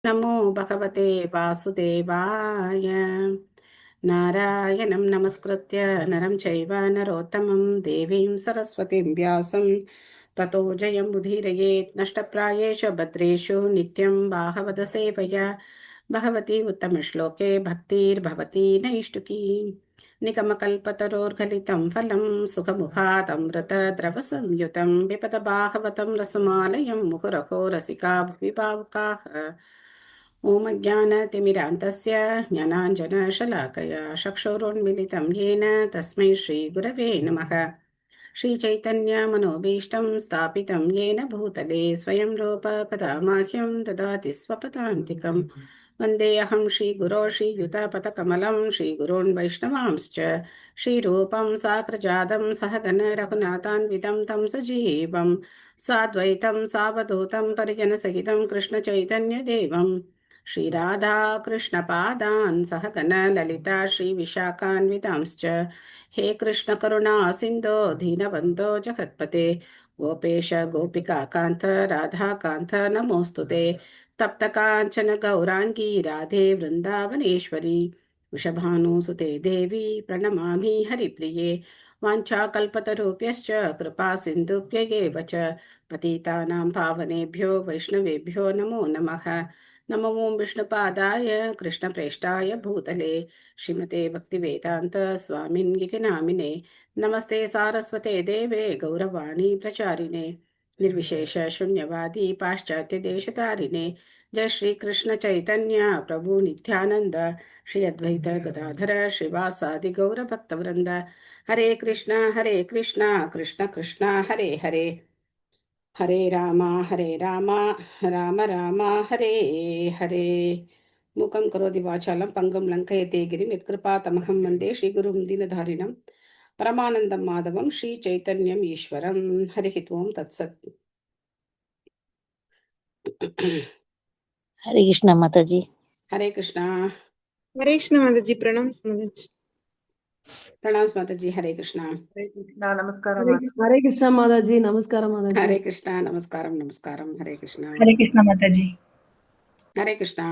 नमो भगवते वासुदेवाय। नारायणं नमस्कृत्य नरं चैव नरोत्तमं देवीं सरस्वतीं व्यासं ततो जयमुदीरयेत्। नष्टप्रायेषु भद्रेषु नित्यं बाहवद सेवया भगवती उत्तमश्लोके भक्तिर्भवती नैष्टुकी। निगमकल्पतरोर्गलितं फलं सुखमुखादमृतद्रवसंयुतं विपद बाहवतं रसमालयं मुहुरहो रसिका भुवि भावुकाः। ॐ अज्ञानतिमिरान्तस्य ज्ञानाञ्जनशलाकया चक्षुरुन्मिलितं येन तस्मै श्रीगुरवे नमः। श्रीचैतन्यमनोभीष्टं स्थापितं येन भूतले स्वयं रूप कदा माह्यं ददाति स्वपदान्तिकम्। वन्देऽहं श्रीगुरो श्रीयुतपथकमलं श्रीगुरोन् वैष्णवांश्च श्रीरूपं साग्रजातं सहगण रघुनाथान्वितं तं सजीवं साद्वैतं सावधूतं परिजनसहितं कृष्णचैतन्यदेवम् श्रीराधा कृष्णपादान् सहगण ललिता श्रीविशाखान्वितांश्च हे कृष्ण करुणा सिन्धो दीनबन्धो जगत्पते गोपेश गोपिका कान्त राधा कान्त नमोऽस्तुते। तप्त काञ्चन गौराङ्गी राधे वृन्दावनेश्वरी वृषभानुसुते देवी प्रणमामि हरिप्रिये। वाञ्छाकल्पतरुभ्यश्च कृपा सिन्धुभ्यैव च पतितानां पावनेभ्यो वैष्णवेभ्यो नमो नमः। नमो विष्णुपादाय कृष्णप्रेष्ठाय भूतले श्रीमते भक्तिवेदान्त स्वामिन्गिति नामिने। नमस्ते सारस्वते देवे गौरवाणी प्रचारिणे निर्विशेष शून्यवादी पाश्चात्य देशतारिणे। जय श्री कृष्ण चैतन्य प्रभु नित्यानंद श्री अद्वैत गदाधर श्रीवासादि गौर भक्तवृंद। हरे कृष्णा कृष्ण कृष्ण हरे हरे हरे राम राम राम हरे हरे। मूकं करोति वाचालं पङ्गुं लङ्घयते गिरिं यत्कृपातमहं वन्दे श्रीगुरुं दीनधारिणं परमानन्दं माधवं श्रीचैतन्यम् ईश्वरं। हरिः ओं तत्सत्। हरे कृष्णा माता जी। हरे कृष्णा। हरे कृष्ण माता जी। प्रणाम माता जी। प्रणाम माता जी। हरे कृष्णा। हरे कृष्णा नमस्कारम हरे कृष्ण माता जी। नमस्कार माता जी। हरे कृष्णा नमस्कारम नमस्कारम। हरे कृष्णा। हरे कृष्णा माता जी। हरे कृष्णा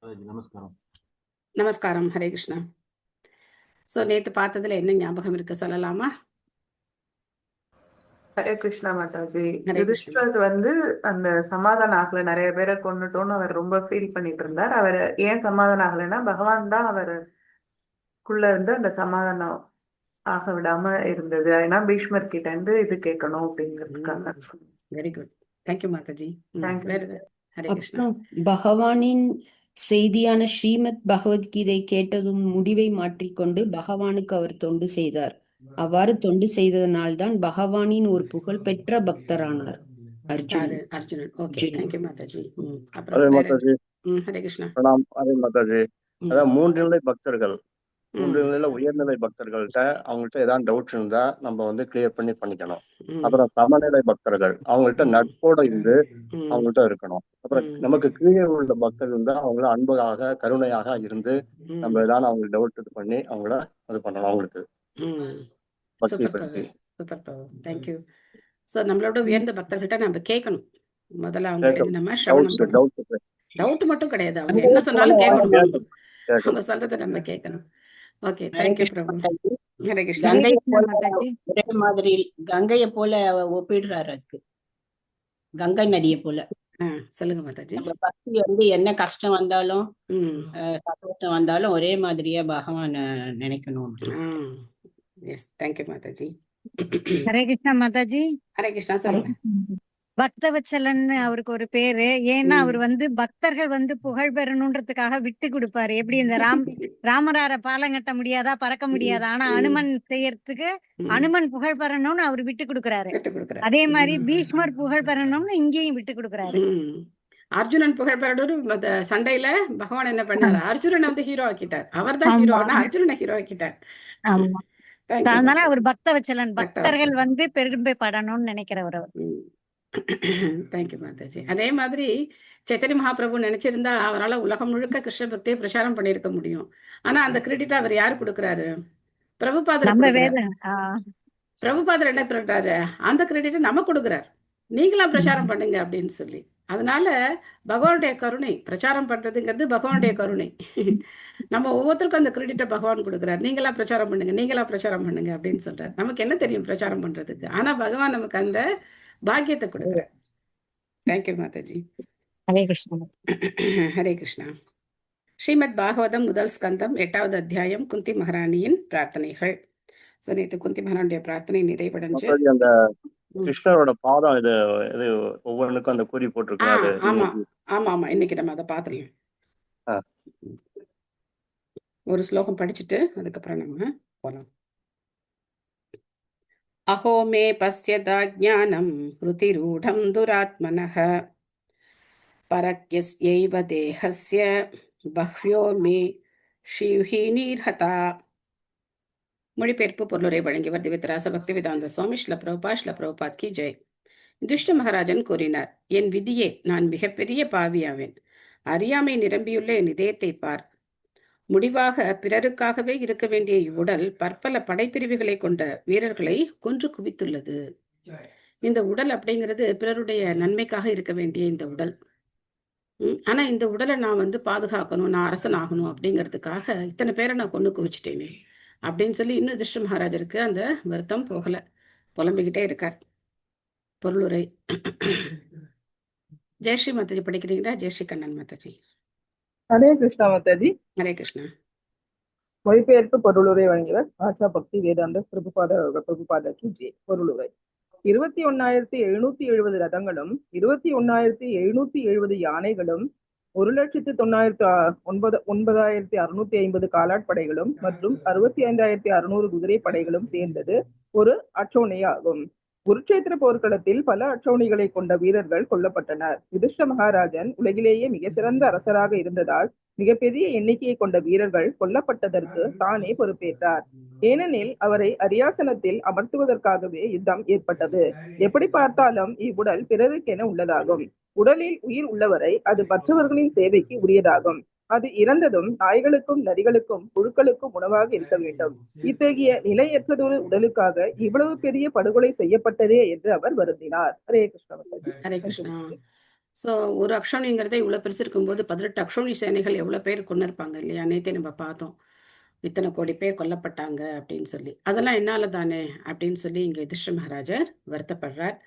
நமஸ்காரம். நமஸ்காரம். ஹரே கிருஷ்ணா. ஸோ நேற்று பார்த்ததுல என்ன ஞாபகம் இருக்கு சொல்லலாமா? ஹரே கிருஷ்ணா மாதாஜி. ஹரே கிருஷ்ணா. யுதிஷ்டர் வந்து அந்த சமாதானம் ஆகல, நிறைய பேரை கொண்டுட்டோன்னு அவர் ரொம்ப ஃபீல் பண்ணிட்டு இருந்தார். அவர் ஏன் சமாதானம் ஆகலைன்னா பகவான் தான் அவருக்குள்ள இருந்து அந்த சமாதானம் ஆக விடாம இருந்தது. ஏன்னா பீஷ்மர் கிட்ட இருந்து இது கேட்கணும் அப்படிங்கிறதுக்காக. Very good. Thank you Mataji. Thank you. Hare Krishna. அப்புறம் பகவானின் செய்தியான ஸ்ரீமத் பகவத்கீதை கேட்டதும் முடிவை மாற்றிக்கொண்டு பகவானுக்கு அவர் தொண்டு செய்தார். அவ்வாறு தொண்டு செய்ததனால்தான் பகவானின் ஒரு புகழ் பெற்ற பக்தரானார் அர்ஜுனன். அர்ஜுனன். Okay, thank you Mataji. ஹரே அப்புறம் மாதாஜி. ஹரே கிருஷ்ணா. பிரணாம். ஹரே மாதாஜி. அதான் மூன்று நிலை பக்தர்கள், மூன்று நிலையில உயர்நிலை பக்தர்கள்ட்ட அவங்கள்ட்ட ஏதாவது டவுட் இருந்தா நம்ம வந்து கிளியர் பண்ணிக்கணும். அப்புறம் சமநிலை பக்தர்கள் அவங்கள்ட்ட நட்போட இருந்து அவங்கள்ட்ட இருக்கணும். அப்புறம் நமக்கு கீழே உள்ள பக்தர்கள் இருந்தா அவங்கள அன்புக்காக கருணையாக இருந்து நம்ம ஏதாவது அவங்களுக்கு டவுட் இது பண்ணி அவங்கள இது பண்ணணும். அவங்களுக்கு பக்தி பற்றி. சூப்பர் பிரபு, தேங்க்யூ. ஸோ நம்மளோட உயர்ந்த பக்தர்கிட்ட நம்ம கேட்கணும். முதல்ல அவங்ககிட்ட நம்ம ஸ்ரவணம். டவுட் மட்டும் கிடையாது, அவங்க என்ன சொன்னாலும் கேட்கணும். அவங்க சொல்றதை நம்ம கேட்கணும். ஓகே, தேங்க்யூ பிரபு. ஹரே கிருஷ்ணா. ஒரே மாதிரி கங்கையை போல ஒப்பிடுறாரு. அதுக்கு கங்கை நதியை போல. சொல்லுங்க மாதாஜி. நம்ம பக்தி வந்து என்ன கஷ்டம் வந்தாலும் சந்தோஷம் வந்தாலும் ஒரே மாதிரியா பகவான நினைக்கணும். Yes, thank you Mataji. ஹரே கிருஷ்ணா மாதாஜி. ஹரே கிருஷ்ணா. சொல்லுங்க. பக்தவத்சலன் அவருக்கு ஒரு பேரு. ஏன்னா அவர் வந்து பக்தர்கள் வந்து புகழ் பெறணுன்றதுக்காக விட்டு கொடுப்பாரு. எப்படி இந்த ராமரார பாலம் கட்ட முடியாதா, பறக்க முடியாதா, ஆனா அனுமன் செய்யறதுக்கு அனுமன் புகழ் பெறணும்னு அவர் விட்டு கொடுக்கறாரு. அதே மாதிரி பீஷ்மர் புகழ் பெறணும்னு இங்கேயும் விட்டு கொடுக்கறாரு. அர்ஜுனன் புகழ் பெறணும். சண்டையில பகவான் என்ன பண்ணாரு, அர்ஜுனனை வந்து ஹீரோ ஆக்கிட்டார். அவர் தான் ஹீரோ, அர்ஜுனனை ஹீரோ ஆக்கிட்டார். அதனால அவர் பக்தவத்சலன், பக்தர்கள் வந்து பெருமை படணும்னு நினைக்கிறவர் அவர். தேங்க்யூ மாதாஜி. அதே மாதிரி சைத்தன்ய மகாபிரபு நினைச்சிருந்தா அவரால் உலகம் முழுக்க கிருஷ்ண பக்தியை பிரச்சாரம் பண்ணியிருக்க முடியும். ஆனா அந்த கிரெடிட் அவர் யாரு கொடுக்குறாரு? பிரபுபாதர். பிரபுபாதர் என்ன சொல்றாரு, அந்த கிரெடிட் நம்ம கொடுக்குறார், நீங்களா பிரச்சாரம் பண்ணுங்க அப்படின்னு சொல்லி. அதனால பகவானுடைய கருணை பிரச்சாரம் பண்றதுங்கிறது பகவானுடைய கருணை. நம்ம ஒவ்வொருத்தருக்கும் அந்த கிரெடிட்டை பகவான் கொடுக்குறாரு. நீங்களா பிரச்சாரம் பண்ணுங்க, நீங்களா பிரச்சாரம் பண்ணுங்க அப்படின்னு சொல்றாரு. நமக்கு என்ன தெரியும் பிரச்சாரம் பண்றதுக்கு? ஆனா பகவான் நமக்கு அந்த பாக்கியத்தை கொடுக்குறார். தேங்க்யூ மாதாஜி. ஹரே கிருஷ்ணா. ஹரே கிருஷ்ணா. ஸ்ரீமத் பாகவதம் முதல் ஸ்கந்தம் 8வது அத்தியாயம் குந்தி மகாராணியின் பிரார்த்தனைகள். ஸோ நேற்று குந்தி மகாராணிய பிரார்த்தனை நிறைவடைஞ்சு மாதாஜி, அந்த கிருஷ்ணரோட பாதம் இது இது ஒவ்வொன்றுக்கும் அந்த குறி போட்டிருக்கோம். அது ஆமா இன்னைக்கு ஆமா ஆமா இன்னைக்கு நம்ம அதை பார்த்துடலாம். ஆ. ஒரு ஸ்லோகம் படிச்சுட்டு அதுக்கப்புறம் நம்ம போலாம். அஹோ மே பஸ்யதா ஞானம் ருதிரூடம் துராத்மனः பரக்யஸ்யைவ தேஹஸ்ய பஹ்வ்யோ மே ஷிவ்ஹீநீர்ஹதா. மொழிபெயர்ப்பு பொருளுரை வழங்கியவர் திவ்யராச பக்தி வேதாந்த சுவாமி ஸ்ல பிரபுபாத் கி ஜெய். யுதிஷ்ட மகாராஜன் கூறினார், என் விதியே, நான் மிகப்பெரிய பாவியாவேன். அறியாமை நிரம்பியுள்ள என் இதயத்தை பார். முடிவாக பிறருக்காகவே இருக்க வேண்டிய இவ்வுடல் பற்பல படைப்பிரிவுகளை கொண்ட வீரர்களை கொன்று குவித்துள்ளது. இந்த உடல் அப்படிங்கிறது பிறருடைய நன்மைக்காக இருக்க வேண்டிய இந்த உடல். ஆனா இந்த உடலை நான் பாதுகாக்கணும், நான் அரசன் ஆகணும் அப்படிங்கிறதுக்காக இத்தனை பேரை நான் கொண்டு குவிச்சிட்டேனே அப்படின்னு சொல்லி இன்னும் யுதிஷ்ட மகாராஜருக்கு அந்த வருத்தம் போகல. புலம்பிக்கிட்டே இருக்கார். பொருளுரை. ஜெயஸ்ரீ மாதாஜி படிக்கிறீங்களா? ஜெயஸ்ரீ கண்ணன் மாதாஜி. ஹரே கிருஷ்ணா மாதாஜி. ஹரே கிருஷ்ணா. மொழிபெயர்ப்பு பொருளுரை வழங்கியவர் ஆச்சா பக்தி வேதாந்த பிரபுபாதக்கு ஜே. பொருளுரை. 21,770 ரதங்களும் 21,770 யானைகளும் 1,09,650 காலாட்படைகளும் மற்றும் 65,600 குதிரை படைகளும் சேர்ந்தது ஒரு அச்சோனையாகும். குருட்சேத்திர போர்க்களத்தில் பல அச்சோனிகளை கொண்ட வீரர்கள் கொல்லப்பட்டனர். யுதிஷ்ட மகாராஜன் உலகிலேயே மிக சிறந்த அரசராக இருந்ததால் மிகப்பெரிய எண்ணிக்கையை கொண்ட வீரர்கள் கொல்லப்பட்டதற்கு தானே பொறுப்பேற்றார். ஏனெனில் அவரை அரியாசனத்தில் அமர்த்துவதற்காகவே யுத்தம் ஏற்பட்டது. எப்படி பார்த்தாலும் இவ்வுடல் பிறருக்கென உள்ளதாகும். உடலில் உயிர் உள்ளவரை அது மற்றவர்களின் சேவைக்கு உரியதாகும். அது இறந்ததும் நாய்களுக்கும் நரிகளுக்கும் புழுக்களுக்கும் உணவாக இருக்க வேண்டும். இத்தகைய நிலையற்றதொரு உடலுக்காக இவ்வளவு பெரிய படுகொலை செய்யப்பட்டதே என்று அவர் வருந்தினார். ஹரே கிருஷ்ணா. ஹரே கிருஷ்ணா. ஸோ ஒரு அக்ஷோனிங்கிறத இவ்வளோ பெருசு இருக்கும்போது 18 அக்ஷோனி சேனைகள் எவ்வளோ பேர் கொண்டு இருப்பாங்க இல்லையா? நேற்றே நம்ம பார்த்தோம், இத்தனை கோடி பேர் கொல்லப்பட்டாங்க அப்படின்னு சொல்லி. அதெல்லாம் என்னால தானே அப்படின்னு சொல்லி இங்கே யுதிஷ்ட மகாராஜர் வருத்தப்படுறார்.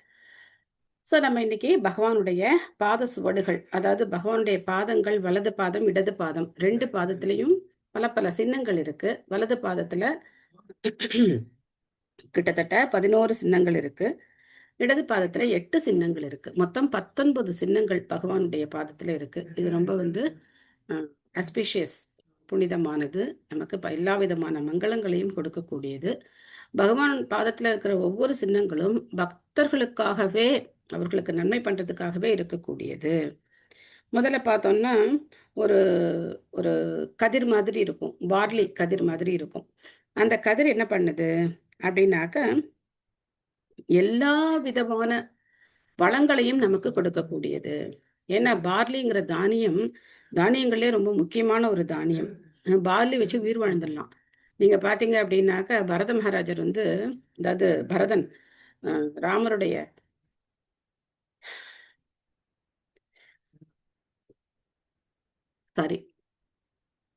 ஸோ நம்ம இன்னைக்கு பகவானுடைய பாத சுவடுகள், அதாவது பகவானுடைய பாதங்கள், வலது பாதம் இடது பாதம், 2 பாதத்திலையும் பல பல சின்னங்கள் இருக்கு. வலது பாதத்துல கிட்டத்தட்ட 11 சின்னங்கள் இருக்கு. இடது பாதத்துல 8 சின்னங்கள் இருக்கு. மொத்தம் 19 சின்னங்கள் பகவானுடைய பாதத்துல இருக்கு. இது ரொம்ப அஸ்பீஷியஸ், புனிதமானது, நமக்கு எல்லா விதமான மங்களங்களையும் கொடுக்கக்கூடியது. பகவான் பாதத்துல இருக்கிற ஒவ்வொரு சின்னங்களும் பக்தர்களுக்காகவே, அவர்களுக்கு நன்மை பண்றதுக்காகவே இருக்கக்கூடியது. முதல்ல பார்த்தோம்னா ஒரு ஒரு கதிர் மாதிரி இருக்கும், பார்லி கதிர் மாதிரி இருக்கும். அந்த கதிர் என்ன பண்ணுது அப்படின்னாக்க எல்லா விதமான வளங்களையும் நமக்கு கொடுக்கக்கூடியது. ஏன்னா பார்லிங்கிற தானியங்களே ரொம்ப முக்கியமான ஒரு தானியம். பார்லி வச்சு உயிர் வாழ்ந்துடலாம். நீங்க பாத்தீங்க அப்படின்னாக்க பரத மகாராஜர் அதாவது பரதன் ராமருடைய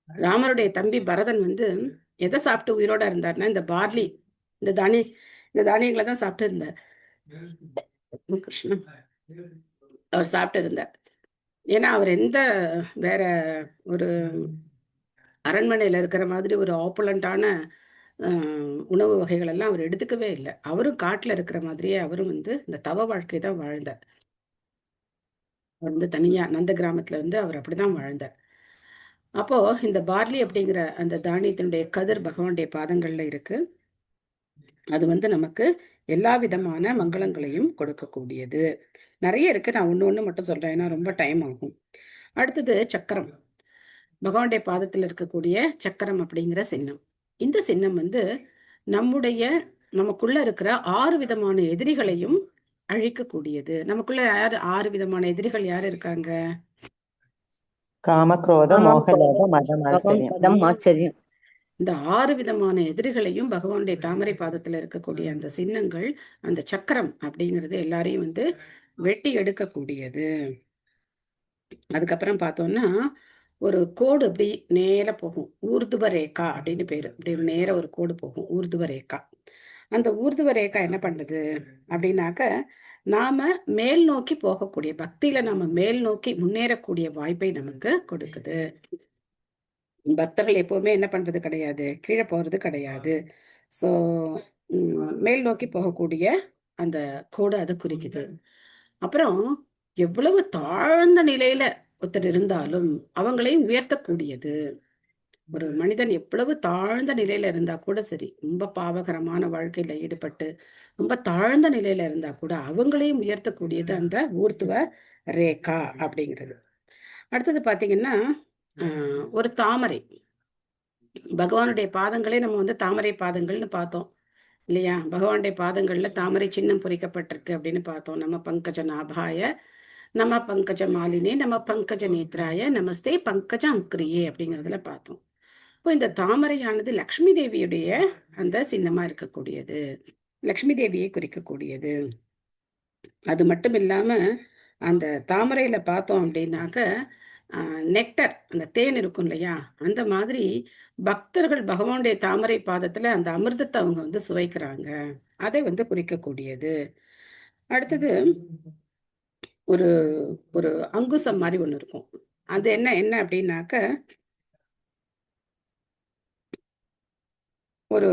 ராமருடைய தம்பி பரதன் எதை சாப்பிட்டு உயிரோட இருந்தார்னா இந்த பார்லி, இந்த தானியங்களை தான் சாப்பிட்டு இருந்தார். கிருஷ்ணன் அவர் சாப்பிட்டு இருந்தார். ஏன்னா அவர் எந்த வேற ஒரு அரண்மனையில இருக்கிற மாதிரி ஒரு ஆப்புலண்டான உணவு வகைகள் எல்லாம் அவர் எடுத்துக்கவே இல்லை. அவரும் காட்டுல இருக்கிற மாதிரியே அவரும் இந்த தவ வாழ்க்கை தான் வாழ்ந்தார். அவர் தனியா நந்த கிராமத்துல அவர் அப்படிதான் வாழ்ந்தார். அப்போ இந்த பார்லி அப்படிங்கிற அந்த தானியத்தினுடைய கதிர் பகவானுடைய பாதங்கள்ல இருக்கு. அது நமக்கு எல்லா விதமான மங்களங்களையும் கொடுக்கக்கூடியது. நிறைய இருக்கு, நான் ஒண்ணு மட்டும் சொல்றேன், ஏன்னா ரொம்ப டைம் ஆகும். அடுத்தது சக்கரம். பகவானுடைய பாதத்தில் இருக்கக்கூடிய சக்கரம் அப்படிங்கிற சின்னம். இந்த சின்னம் நமக்குள்ள இருக்கிற 6 விதமான எதிரிகளையும் அழிக்கக்கூடியது. நமக்குள்ள 6 விதமான எதிரிகள் யார் இருக்காங்க? காம, குரோத, மோக, லோப, மதம், ஆச்சரியம். இந்த 6 விதமான எதிரிகளையும் பகவானுடைய தாமரை பாதத்துல இருக்கக்கூடிய அந்த சின்னங்கள், அந்த சக்கரம் அப்படிங்கிறது எல்லாரையும் வெட்டி எடுக்கக்கூடியது. அதுக்கப்புறம் பார்த்தோம்னா ஒரு கோடு அப்படி நேரா போகும். ஊர்துவ ரேகா அப்படின்னு பேரு. அப்படி நேரா ஒரு கோடு போகும். ஊர்துவ ரேகா. அந்த ஊர்துவ ரேகா என்ன பண்ணுது அப்படின்னாக்க, நாம மேல் நோக்கி போகக்கூடிய பக்தியில நாம மேல் நோக்கி முன்னேறக்கூடிய வாய்ப்பை நமக்கு கொடுக்குது. பக்தர்கள் எப்பவுமே என்ன பண்றது கிடையாது, கீழே போறது கிடையாது. ஸோ மேல் நோக்கி போகக்கூடிய அந்த கோடு அதை குறிக்குது. அப்புறம் எவ்வளவு தாழ்ந்த நிலையில ஒருத்தர் இருந்தாலும் அவங்களையும் உயர்த்தக்கூடியது. ஒரு மனிதன் எவ்வளவு தாழ்ந்த நிலையில இருந்தா கூட சரி, ரொம்ப பாவகரமான வாழ்க்கையில ஈடுபட்டு ரொம்ப தாழ்ந்த நிலையில இருந்தா கூட அவங்களையும் உயர்த்தக்கூடியது அந்த ஊர்த்துவ ரேகா அப்படிங்கிறது. அடுத்தது பாத்தீங்கன்னா ஒரு தாமரை. பகவானுடைய பாதங்களே நம்ம வந்து தாமரை பாதங்கள்னு பார்த்தோம் இல்லையா? பகவானுடைய பாதங்கள்ல தாமரை சின்னம் பொறிக்கப்பட்டிருக்கு அப்படின்னு பார்த்தோம். நம்ம பங்கஜ நாபாய, நம்ம பங்கஜ மாலினே, நம்ம பங்கஜ நேத்ராய, நமஸ்தே பங்கஜ அங்கிரியே அப்படிங்கிறதுல பார்த்தோம். இப்போ இந்த தாமரையானது லக்ஷ்மி தேவியுடைய அந்த சின்னமா இருக்கக்கூடியது, லக்ஷ்மி தேவியை குறிக்கக்கூடியது. அது மட்டும் இல்லாம அந்த தாமரையில பார்த்தோம் அப்படின்னாக்க நெக்டர், அந்த தேன் இருக்கும் இல்லையா, அந்த மாதிரி பக்தர்கள் பகவானுடைய தாமரை பாதத்துல அந்த அமிர்தத்தை அவங்க வந்து சுவைக்கிறாங்க, அதை வந்து குறிக்கக்கூடியது. அடுத்தது ஒரு ஒரு அங்குசம் மாதிரி ஒண்ணு இருக்கும். அது என்ன என்ன அப்படின்னாக்க, ஒரு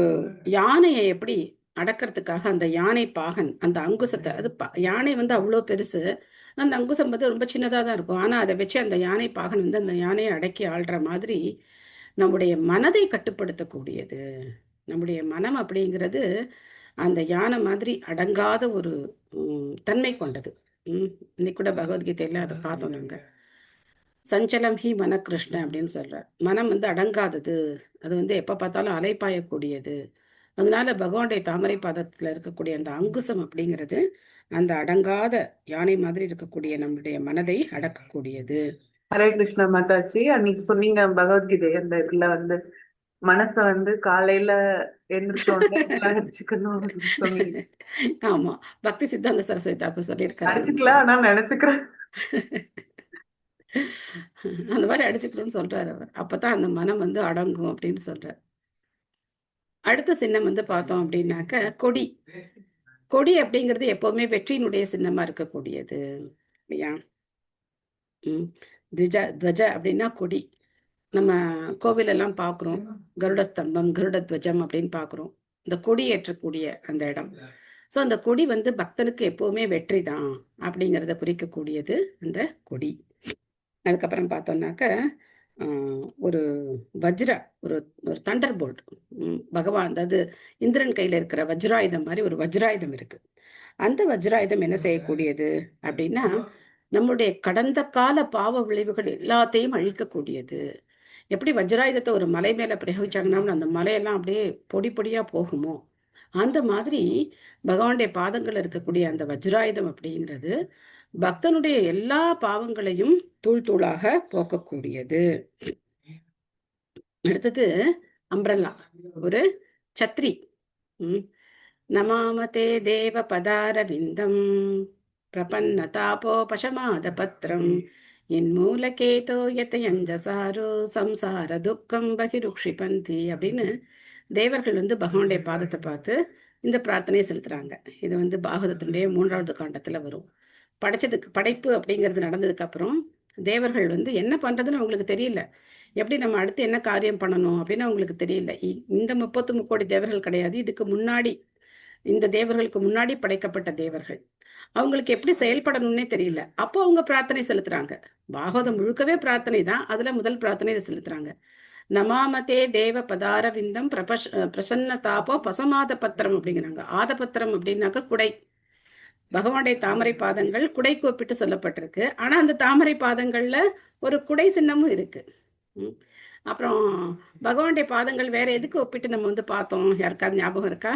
யானையை எப்படி அடக்கிறதுக்காக அந்த யானை பாகன் அந்த அங்குசத்தை, அது யானை வந்து அவ்வளோ பெருசு, அந்த அங்குசம் வந்து ரொம்ப சின்னதாக தான் இருக்கும். ஆனால் அதை வச்சு அந்த யானை பாகன் வந்து அந்த யானையை அடக்கி ஆள்ற மாதிரி நம்முடைய மனதை கட்டுப்படுத்தக்கூடியது. நம்முடைய மனம் அப்படிங்கிறது அந்த யானை மாதிரி அடங்காத ஒரு தன்மை கொண்டது. இன்னைக்கு கூட பகவத்கீதையில அதை பார்த்தோம் நாங்க. சஞ்சலம் ஹி மன கிருஷ்ண அப்படின்னு சொல்றார். மனம் வந்து அடங்காதது, அது வந்து எப்ப பார்த்தாலும் அலைப்பாயக்கூடியது. அதனால பகவானுடைய தாமரை பாதத்துல இருக்கக்கூடிய அந்த அங்குசம் அப்படிங்கிறது அந்த அடங்காத யானை மாதிரி இருக்கக்கூடிய நம்மளுடைய மனதை அடக்கக்கூடியது. ஹரே கிருஷ்ணா மாதாஜி, அன்னைக்கு சொன்னீங்க பகவத்கீதை அந்த இதுல வந்து மனச வந்து காலையில எந்திரிச்சோடனே அடிச்சுக்கணும் சொன்னீங்க. ஆமா, பக்தி சித்தாந்த சரஸ்வதி தாக்கூர் சொல்லியிருக்காரு. அடிச்சுக்கல, ஆனா நினைச்சுக்கிறேன். அந்த மாதிரி அடிச்சுக்கணும்னு சொல்றாரு அவர். அப்பதான் அந்த மனம் வந்து அடங்கும் அப்படின்னு சொல்றார். அடுத்த சின்னம் வந்து பார்த்தோம் அப்படின்னாக்க கொடி. கொடி அப்படிங்கிறது எப்பவுமே வெற்றியினுடைய சின்னமா இருக்கக்கூடியது இல்லையா? துவஜ அப்படின்னா கொடி. நம்ம கோவிலெல்லாம் பார்க்குறோம், கருட ஸ்தம்பம், கருட துவஜம் அப்படின்னு பார்க்குறோம். இந்த கொடி ஏற்றக்கூடிய அந்த இடம். ஸோ அந்த கொடி வந்து பக்தனுக்கு எப்பவுமே வெற்றி தான் அப்படிங்கிறத குறிக்கக்கூடியது அந்த கொடி. அதுக்கப்புறம் பார்த்தோம்னாக்க ஒரு வஜ்ரா, ஒரு ஒரு தண்டர் போல்ட், பகவான், அதாவது இந்திரன் கையில் இருக்கிற வஜ்ராயுதம் மாதிரி ஒரு வஜ்ராயுதம் இருக்கு. அந்த வஜ்ராயுதம் என்ன செய்யக்கூடியது அப்படின்னா, நம்முடைய கடந்த கால பாவ விளைவுகள் எல்லாத்தையும் அழிக்கக்கூடியது. எப்படி வஜ்ராயுதத்தை ஒரு மலை மேல பிரயோகிச்சாங்கன்னா அந்த மலையெல்லாம் அப்படியே பொடி பொடியா போகுமோ, அந்த மாதிரி பகவானுடைய பாதங்கள் இருக்கக்கூடிய அந்த வஜ்ராயுதம் அப்படிங்கிறது பக்தனுடைய எல்லா பாவங்களையும் தூள் தூளாக போக்கக்கூடியது. அடுத்தது அம்ப்ரல்லா, ஒரு சத்ரி. நமாமதே தேவ பதாரவிந்தம் பிரபன்னதாபோபசமாத பத்திரம் என் மூலகேதோ யதயஞ்சசாரோ சம்சார துக்கம் பகிருக்ஷிபந்தி அப்படின்னு தேவர்கள் வந்து பகவானுடைய பாதத்தை பார்த்து இந்த பிரார்த்தனையை செலுத்துறாங்க. இது வந்து பாகவதத்தினுடைய 3வது காண்டத்துல வரும். படைப்பு அப்படிங்கிறது நடந்ததுக்கு அப்புறம் தேவர்கள் வந்து என்ன பண்றதுன்னு அவங்களுக்கு தெரியல. எப்படி நம்ம அடுத்து என்ன காரியம் பண்ணணும் அப்படின்னு அவங்களுக்கு தெரியல. இந்த 33 கோடி தேவர்கள் கிடையாது, இதுக்கு முன்னாடி இந்த தேவர்களுக்கு முன்னாடி படைக்கப்பட்ட தேவர்கள். அவங்களுக்கு எப்படி செயல்படணும்னே தெரியல. அப்போ அவங்க பிரார்த்தனை செலுத்துறாங்க. பாகவதம் முழுக்கவே பிரார்த்தனை தான். அதுல முதல் பிரார்த்தனை செலுத்துறாங்க. நமாமதே தேவ பதாரவிந்தம் பிரசன்ன தாபோ பசமாத பத்திரம் அப்படிங்கிறாங்க. ஆதபத்திரம் அப்படின்னாக்க குடை. பகவானுடைய தாமரை பாதங்கள் குடைக்கு ஒப்பிட்டு சொல்லப்பட்டிருக்கு. ஆனா அந்த தாமரை பாதங்கள்ல ஒரு குடை சின்னமும் இருக்கு. அப்புறம் பகவானுடைய பாதங்கள் வேற எதுக்கு ஒப்பிட்டு நம்ம வந்து பார்த்தோம்? யாருக்காவது ஞாபகம் இருக்கா?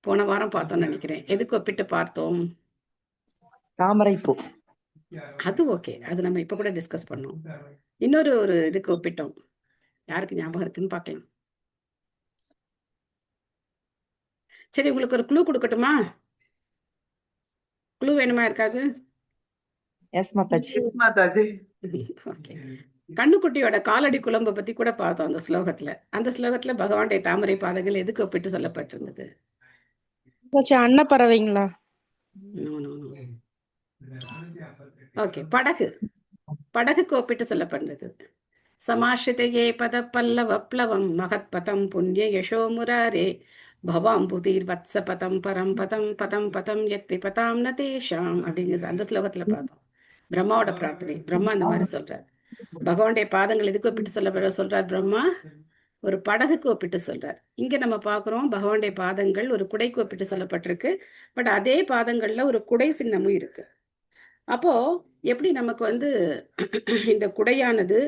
போன வாரம் பார்த்தோம்னு நினைக்கிறேன். எதுக்கு ஒப்பிட்டு பார்த்தோம்? தாமரைப்பூ. அது ஓகே, அது நம்ம இப்ப கூட டிஸ்கஸ் பண்ணோம். இன்னொரு ஒரு இதுக்கு ஒப்பிட்டோம். யாருக்கு ஞாபகம் இருக்குன்னு பார்க்கலாம். சரி, உங்களுக்கு ஒரு க்ளூ கொடுக்கட்டுமா? க்ளூ வேணுமா இருக்காது? எஸ் மாதாஜி. மாதாஜி. ஓகே. கண்ணுக்குட்டியோட காலடி குழம்பை பத்தி கூட பார்த்தோம் அந்த ஸ்லோகத்துல. அந்த ஸ்லோகத்துல பகவானுடைய தாமரை பாதங்கள் எதுக்கு ஒப்பிட்டு சொல்லப்பட்டிருந்தது? அன்னப்பறவைங்களா? No, no, no. ஓகே, படகுக்கு ஒப்பிட்டு சொல்லப்பட்டது. சமாஷிதையே பத பல்லவ ப்ளவம் மகத் பதம் புண்ணிய யசோ முராரே பவாம்புதீர் வத்ச பதம் பரம் பதம் பதம் பதம் எத் பிபதாம் ந தேஷாம் அப்படிங்கிறது அந்த ஸ்லோகத்துல பார்த்தோம். பிரம்மாவோட பிரார்த்தனை. பிரம்மா இந்த மாதிரி சொல்றார். பகவானுடைய பாதங்கள் எதுக்கு ஒப்பிட்டு சொல்றார் பிரம்மா? ஒரு படகுக்கு ஒப்பிட்டு சொல்றார். இங்க நம்ம பார்க்கிறோம் பகவானுடைய பாதங்கள் ஒரு குடைக்கு ஒப்பிட்டு சொல்லப்பட்டிருக்கு. பட் அதே பாதங்கள்ல ஒரு குடை சின்னமும் இருக்கு. அப்போ எப்படி நமக்கு இந்த குடையானது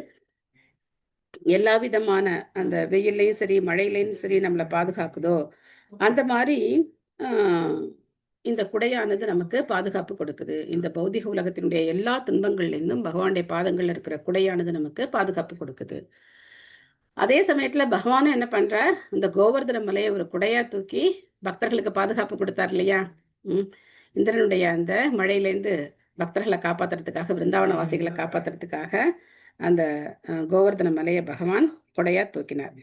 எல்லா விதமான அந்த வெயிலையும் சரி மழையிலையும் சரி நம்மளை பாதுகாக்குதோ, அந்த மாதிரி இந்த குடையானது நமக்கு பாதுகாப்பு கொடுக்குது. இந்த பௌதிக உலகத்தினுடைய எல்லா துன்பங்கள்லேருந்தும் பகவானுடைய பாதங்கள்ல இருக்கிற குடையானது நமக்கு பாதுகாப்பு கொடுக்குது. அதே சமயத்துல பகவானும் என்ன பண்றார், இந்த கோவர்தன மலையை ஒரு குடையா தூக்கி பக்தர்களுக்கு பாதுகாப்பு கொடுத்தார் இல்லையா? இந்திரனுடைய அந்த மழையிலேருந்து பக்தர்களை காப்பாத்துறதுக்காக, விருந்தாவன வாசிகளை காப்பாத்துறதுக்காக அந்த கோவர்தன மலையை பகவான் கொடையா தூக்கினார்.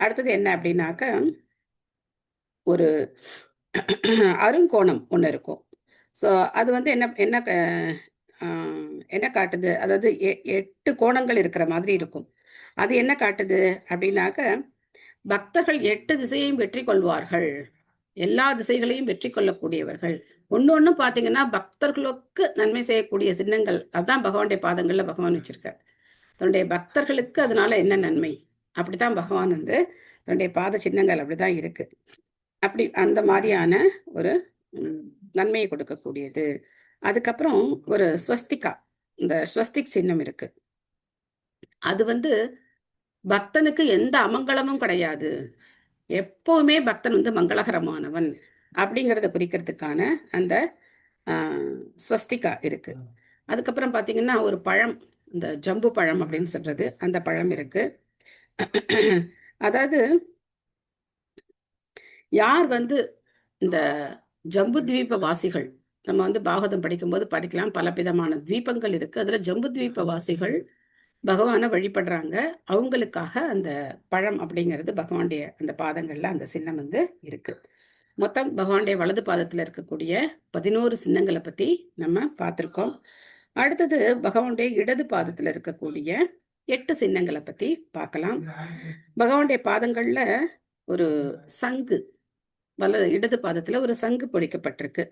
அடுத்தது என்ன அப்படின்னாக்க, ஒரு அருங்கோணம் ஒன்று இருக்கும். ஸோ அது என்ன என்ன என்ன காட்டுது, அதாவது 8 கோணங்கள் இருக்கிற மாதிரி இருக்கும். அது என்ன காட்டுது அப்படின்னாக்க, பக்தர்கள் 8 திசையையும் வெற்றி கொள்வார்கள், எல்லா திசைகளையும் வெற்றி கொள்ளக்கூடியவர்கள். ஒன்று பார்த்தீங்கன்னா பக்தர்களுக்கு நன்மை செய்யக்கூடிய சின்னங்கள். அதுதான் பகவானுடைய பாதங்கள்ல பகவான் வச்சிருக்கார். தன்னுடைய பக்தர்களுக்கு அதனால என்ன நன்மை, அப்படித்தான் பகவான் தன்னுடைய பாத சின்னங்கள் அப்படிதான் இருக்கு. அப்படி அந்த மாதிரியான ஒரு நன்மையை கொடுக்கக்கூடியது. அதுக்கப்புறம் ஒரு ஸ்வஸ்திகா, இந்த ஸ்வஸ்திக் சின்னம் இருக்கு. அது பக்தனுக்கு எந்த அமங்கலமும் கிடையாது, எப்பவுமே பக்தன் மங்களகரமானவன் அப்படிங்கிறத குறிக்கிறதுக்கான அந்த ஸ்வஸ்திகா இருக்கு. அதுக்கப்புறம் பார்த்தீங்கன்னா ஒரு பழம், இந்த ஜம்பு பழம் அப்படின்னு சொல்றது, அந்த பழம் இருக்கு. அதாவது யார் இந்த ஜம்பு தீப வாசிகள், நம்ம பாகவதம் படிக்கும்போது படிக்கலாம், பல விதமான தீபங்கள் இருக்கு. அதுல ஜம்பு தீப வாசிகள் பகவானை வழிபடுறாங்க. அவங்களுக்காக அந்த பழம் அப்படிங்கிறது பகவானுடைய அந்த பாதங்கள்ல அந்த சின்னம் இருக்கு. மொத்தம் பகவானுடைய வலது பாதத்துல இருக்கக்கூடிய 11 சின்னங்களை பத்தி நம்ம பார்த்திருக்கோம். அடுத்தது பகவானுடைய இடது பாதத்துல இருக்கக்கூடிய 8 சின்னங்களை பத்தி பார்க்கலாம். பகவானுடைய பாதங்கள்ல ஒரு சங்கு, இடது பாதத்துல ஒரு சங்கு பொறிக்கப்பட்டிருக்கு.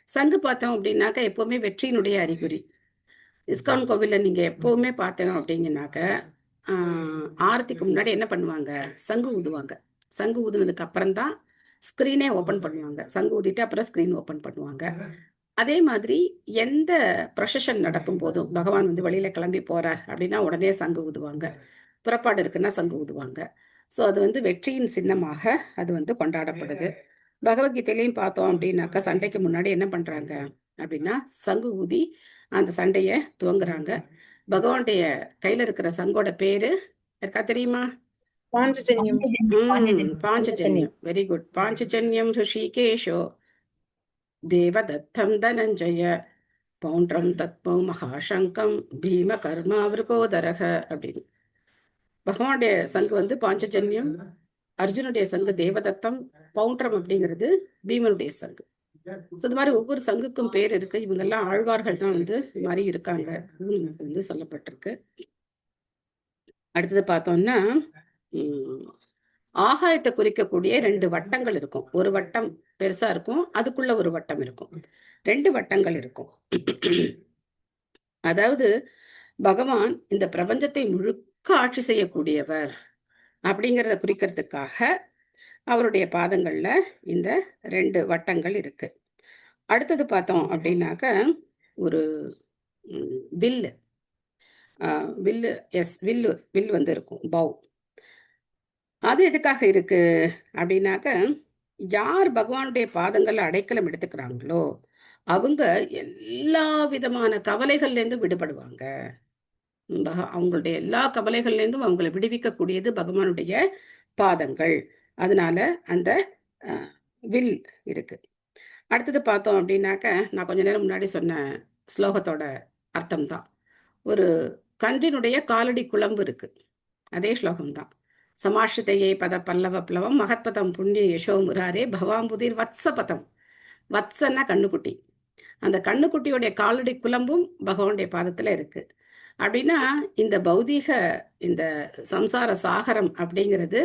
சங்கு பார்த்தோம் அப்படின்னாக்க எப்பவுமே வெற்றியினுடைய அறிகுறி. இஸ்கான் கோவில்ல நீங்க எப்பவுமே பார்த்தோம் அப்படிங்கனாக்க, ஆரத்திக்கு முன்னாடி என்ன பண்ணுவாங்க, சங்கு ஊதுவாங்க. சங்கு ஊதுனதுக்கு அப்புறம் தான் ஸ்கிரீனே ஓபன் பண்ணுவாங்க. சங்கு ஊதிட்டு அப்புறம் ஸ்கிரீன் ஓபன் பண்ணுவாங்க. அதே மாதிரி எந்த ப்ரொசஷன் நடக்கும் போதும், பகவான் வெளியில கிளம்பி போறார் அப்படின்னா உடனே சங்கு ஊதுவாங்க. புறப்பாடு இருக்குன்னா சங்கு ஊதுவாங்க. ஸோ அது வெற்றியின் சின்னமாக அது கொண்டாடப்படுது. பகவத்கீதையிலையும் பார்த்தோம் அப்படின்னாக்கா, சண்டைக்கு முன்னாடி என்ன பண்றாங்க அப்படின்னா சங்கு ஊதி அந்த சண்டைய துவங்குறாங்க. பகவானுடைய கையில இருக்கிற சங்கோட பேரு இருக்கா தெரியுமா? பாஞ்சஜன்யம். பாஞ்சஜன்யம். Very good. பாஞ்சஜன்யம் ரிஷிகேஷோ தேவதத்தம் தனஞ்சய பௌண்ட்ரம் தத்மோ மகாசங்கம் பீம கர்மா விருகோதரக அப்படின்னு. பகவானுடைய சங்கு பாஞ்சஜன்யம், அர்ஜுனுடைய சங்கு தேவதத்தம், பௌண்ட்ரம் அப்படிங்கிறது பீமனுடைய சங்கு. ஸோ இது மாதிரி ஒவ்வொரு சங்குக்கும் பேர் இருக்கு. இவங்கெல்லாம் ஆழ்வார்கள் தான் இது மாதிரி இருக்காங்க நமக்கு சொல்லப்பட்டிருக்கு. அடுத்தது பார்த்தோம்னா ஆகாயத்தை குறிக்கக்கூடிய 2 வட்டங்கள் இருக்கும். ஒரு வட்டம் பெருசா இருக்கும், அதுக்குள்ள ஒரு வட்டம் இருக்கும், 2 வட்டங்கள் இருக்கும். அதாவது பகவான் இந்த பிரபஞ்சத்தை முழுக்க ஆட்சி செய்யக்கூடியவர் அப்படிங்கிறத குறிக்கிறதுக்காக அவருடைய பாதங்கள்ல இந்த 2 வட்டங்கள் இருக்கு. அடுத்தது பார்த்தோம் அப்படின்னாக்க ஒரு வில்லு, வில் இருக்கும், பவ். அது எதுக்காக இருக்கு அப்படின்னாக்க, யார் பகவானுடைய பாதங்கள்ல அடைக்கலம் எடுத்துக்கிறாங்களோ அவங்க எல்லா விதமான கவலைகள்ல இருந்து விடுபடுவாங்க. அவங்களுடைய எல்லா கவலைகள்ல இருந்தும் அவங்களை விடுவிக்கக்கூடியது பகவானுடைய பாதங்கள். அதனால அந்த வில் இருக்கு. அடுத்தது பார்த்தோம் அப்படின்னாக்க, நான் கொஞ்ச நேரம் முன்னாடி சொன்ன ஸ்லோகத்தோட அர்த்தம் தான். ஒரு கன்றினுடைய காலடி குழம்பு இருக்கு, அதே ஸ்லோகம் தான். சமாஷிதையே பத பல்லவ பிளவம் மகத்பதம் புண்ணிய யசோ முராரே பவாம்புதிர் வத்சபதம். வத்சன்னா கண்ணுக்குட்டி. அந்த கண்ணுக்குட்டியோடைய காலடி குழம்பும் பகவானுடைய பாதத்துல இருக்கு. அப்படின்னா இந்த பௌதீக இந்த சம்சார சாகரம் அப்படிங்கிறது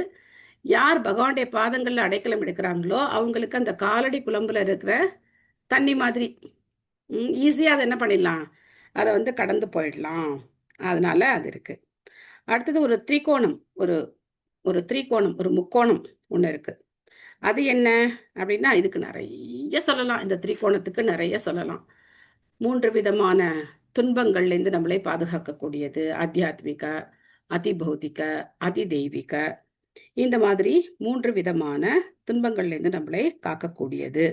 யார் பகவானுடைய பாதங்கள்ல அடைக்கலம் எடுக்கிறாங்களோ அவங்களுக்கு அந்த காலடி குழம்புல இருக்கிற தண்ணி மாதிரி ஈஸியா அதை என்ன பண்ணிடலாம், அதை வந்து கடந்து போயிடலாம். அதனால அது இருக்கு. அடுத்தது ஒரு திரிகோணம், ஒரு ஒரு திரிகோணம், ஒரு முக்கோணம் ஒண்ணு இருக்கு. அது என்ன அப்படின்னா இதுக்கு நிறைய சொல்லலாம், இந்த திரிகோணத்துக்கு நிறைய சொல்லலாம். 3 விதமான துன்பங்கள்லேருந்து நம்மளை பாதுகாக்கக்கூடியது, ஆத்தியாத்மிக, அதிபௌதிக, அதிதெய்வீக. இந்த மாதிரி 3 விதமான துன்பங்கள்லேருந்து நம்மளை காக்கக்கூடியது.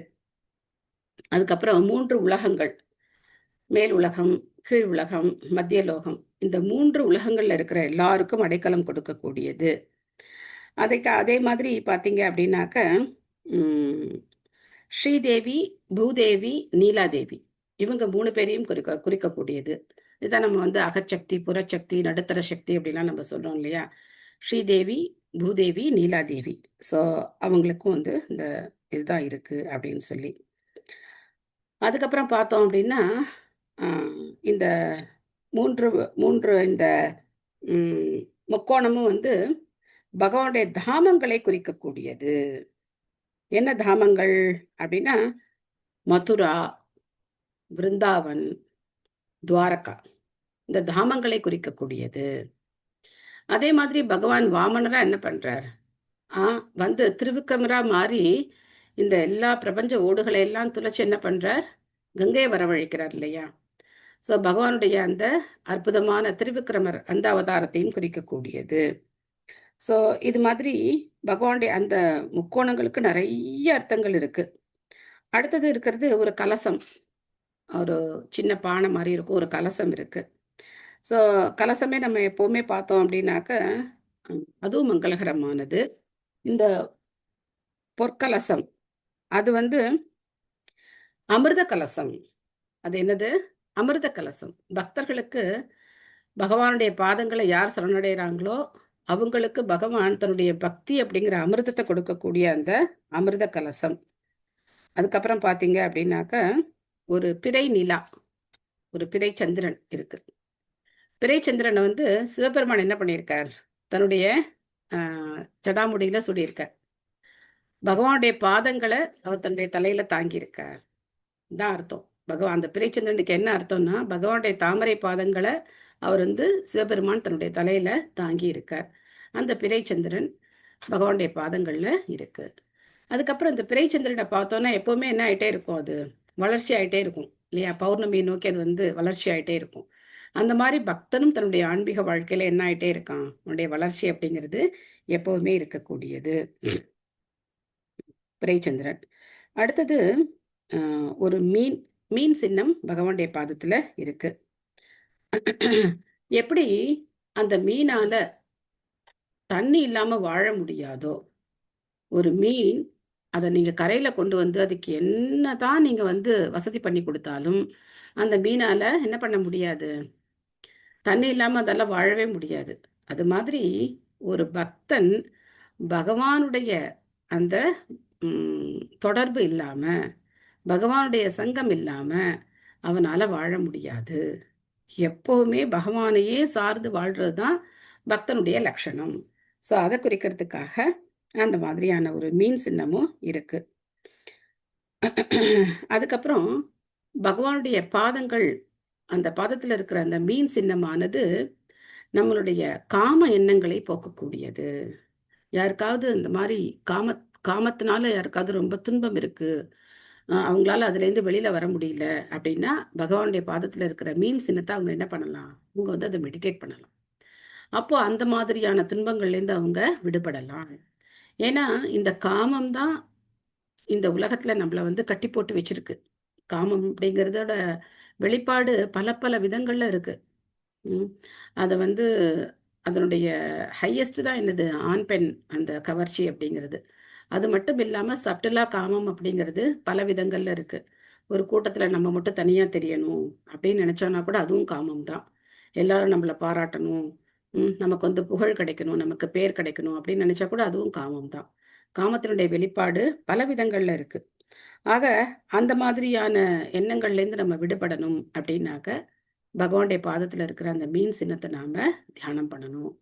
அதுக்கப்புறம் 3 உலகங்கள், மேல் உலகம், கீழ் உலகம், மத்திய லோகம். இந்த 3 உலகங்கள்ல இருக்கிற எல்லாருக்கும் அடைக்கலம் கொடுக்கக்கூடியது. அதே மாதிரி பார்த்தீங்க அப்படின்னாக்க ஸ்ரீதேவி, பூதேவி, நீலாதேவி, இவங்க 3 பேரையும் குறிக்கக்கூடியது. இதுதான் நம்ம வந்து அகச்சக்தி, புறச்சக்தி, நடுத்தர சக்தி அப்படிலாம் நம்ம சொல்றோம் இல்லையா. ஸ்ரீதேவி, பூதேவி, நீலாதேவி. ஸோ அவங்களுக்கும் வந்து இந்த இதுதான் இருக்கு அப்படின்னு சொல்லி. அதுக்கப்புறம் பார்த்தோம் அப்படின்னா இந்த மூன்று இந்த முக்கோணமும் வந்து பகவானுடைய தாமங்களை குறிக்கக்கூடியது. என்ன தாமங்கள் அப்படின்னா மதுரா, விருந்தாவன், துவாரகா, இந்த தாமங்களை குறிக்கக்கூடியது. அதே மாதிரி பகவான் வாமனரா என்ன பண்றார், வந்து திருவிக்கிரமரா மாறி இந்த எல்லா பிரபஞ்ச ஓடுகளை எல்லாம் துளைச்சு என்ன பண்றார், கங்கையை வரவழைக்கிறார் இல்லையா. ஸோ பகவானுடைய அந்த அற்புதமான திருவிக்கிரமர் அந்த அவதாரத்தையும் குறிக்கக்கூடியது. ஸோ இது மாதிரி பகவானுடைய அந்த முக்கோணங்களுக்கு நிறைய அர்த்தங்கள் இருக்கு. அடுத்தது இருக்கிறது ஒரு கலசம், ஒரு சின்ன பானை மாதிரி இருக்கும், ஒரு கலசம் இருக்கு. ஸோ கலசமே நம்ம எப்போவுமே பார்த்தோம் அப்படின்னாக்க அதுவும் மங்களகரமானது. இந்த பொற்கலசம் அது வந்து அமிர்த கலசம். அது என்னது, அமிர்த கலசம். பக்தர்களுக்கு பகவானுடைய பாதங்களை யார் சரணடைகிறாங்களோ அவங்களுக்கு பகவான் தன்னுடைய பக்தி அப்படிங்கிற அமிர்தத்தை கொடுக்கக்கூடிய அந்த அமிர்த கலசம். அதுக்கப்புறம் பார்த்தீங்க அப்படின்னாக்க ஒரு பிறை நிலா, ஒரு பிறை சந்திரன் இருக்கு. பிறை சந்திரனை வந்து சிவபெருமான் என்ன பண்ணியிருக்கார், தன்னுடைய ஜடாமுடியில சுடியிருக்கார். பகவானுடைய பாதங்களை அவர் தன்னுடைய தலையில தாங்கியிருக்கார் தான் அர்த்தம். பகவான் அந்த பிறைச்சந்திரனுக்கு என்ன அர்த்தம்னா பகவானுடைய தாமரை பாதங்களை அவர் வந்து சிவபெருமான் தன்னுடைய தலையில தாங்கி இருக்கார். அந்த பிறைச்சந்திரன் பகவானுடைய பாதங்கள்ல இருக்கு. அதுக்கப்புறம் இந்த பிறைச்சந்திரனை பார்த்தோன்னா எப்பவுமே என்ன ஆயிட்டே இருக்கும், அது வளர்ச்சி ஆயிட்டே இருக்கும் இல்லையா. பௌர்ணமியை நோக்கி அது வந்து வளர்ச்சி ஆயிட்டே இருக்கும். அந்த மாதிரி பக்தனும் தன்னுடைய ஆன்மீக வாழ்க்கையில என்ன ஆயிட்டே இருக்கான், அவனுடைய வளர்ச்சி அப்படிங்கிறது எப்பவுமே இருக்கக்கூடியது பிறைச்சந்திரன். அடுத்தது ஒரு மீன் சின்னம் பகவானுடைய பாதத்துல இருக்கு. எப்படி அந்த மீனால தண்ணி இல்லாம வாழ முடியாதோ, ஒரு மீன் அதை நீங்க கரையில கொண்டு வந்து அதுக்கு என்னதான் நீங்க வந்து வசதி பண்ணி கொடுத்தாலும் அந்த மீனால என்ன பண்ண முடியாது, தண்ணி இல்லாம அதெல்லாம் வாழவே முடியாது. அது மாதிரி ஒரு பக்தன் பகவானுடைய அந்த தொடர்பு இல்லாம, பகவானுடைய சங்கம் இல்லாம அவனால வாழ முடியாது. எப்பவுமே பகவானையே சார்ந்து வாழ்றது தான் பக்தனுடைய லட்சணம். ஸோ அதை குறிக்கிறதுக்காக அந்த மாதிரியான ஒரு மீன் சின்னமும் இருக்கு. அதுக்கப்புறம் பகவானுடைய பாதங்கள், அந்த பாதத்தில் இருக்கிற அந்த மீன் சின்னமானது நம்மளுடைய காம எண்ணங்களை போக்கக்கூடியது. யாருக்காவது இந்த மாதிரி காமத்தினால யாருக்காவது ரொம்ப துன்பம் இருக்கு, அவங்களால அதுலேருந்து வெளியில வர முடியல அப்படின்னா பகவானுடைய பாதத்தில் இருக்கிற மீன் சின்னத்தை அவங்க என்ன பண்ணலாம், அவங்க வந்து அதை மெடிடேட் பண்ணலாம். அப்போ அந்த மாதிரியான துன்பங்கள்லேருந்து அவங்க விடுபடலாம். ஏன்னா இந்த காமம் தான் இந்த உலகத்துல நம்மளை வந்து கட்டி போட்டு வச்சிருக்கு. காமம் அப்படிங்கிறதோட வெளிப்பாடு பல பல விதங்கள்ல இருக்கு. அதை வந்து அதனுடைய ஹையஸ்ட் தான் என்னது, ஆண் பெண் அந்த கவர்ச்சி அப்படிங்கிறது. அது மட்டும் இல்லாம சப்டலா காமம் அப்படிங்கிறது பல விதங்கள்ல இருக்கு. ஒரு கூட்டத்துல நம்ம மட்டும் தனியா தெரியணும் அப்படின்னு நினைச்சோம்னா கூட அதுவும் காமம் தான். எல்லாரும் நம்மளை பாராட்டணும், நமக்கு வந்து புகழ் கிடைக்கணும், நமக்கு பேர் கிடைக்கணும் அப்படின்னு நினைச்சா கூட அதுவும் காமம் தான். காமத்தினுடைய வெளிப்பாடு பல விதங்கள்ல இருக்கு. ஆக அந்த மாதிரியான எண்ணங்கள்ல இருந்து நம்ம விடுபடணும் அப்படின்னாக்க பகவானுடைய பாதத்துல இருக்கிற அந்த மீன் சின்னத்தை நாம தியானம் பண்ணணும்.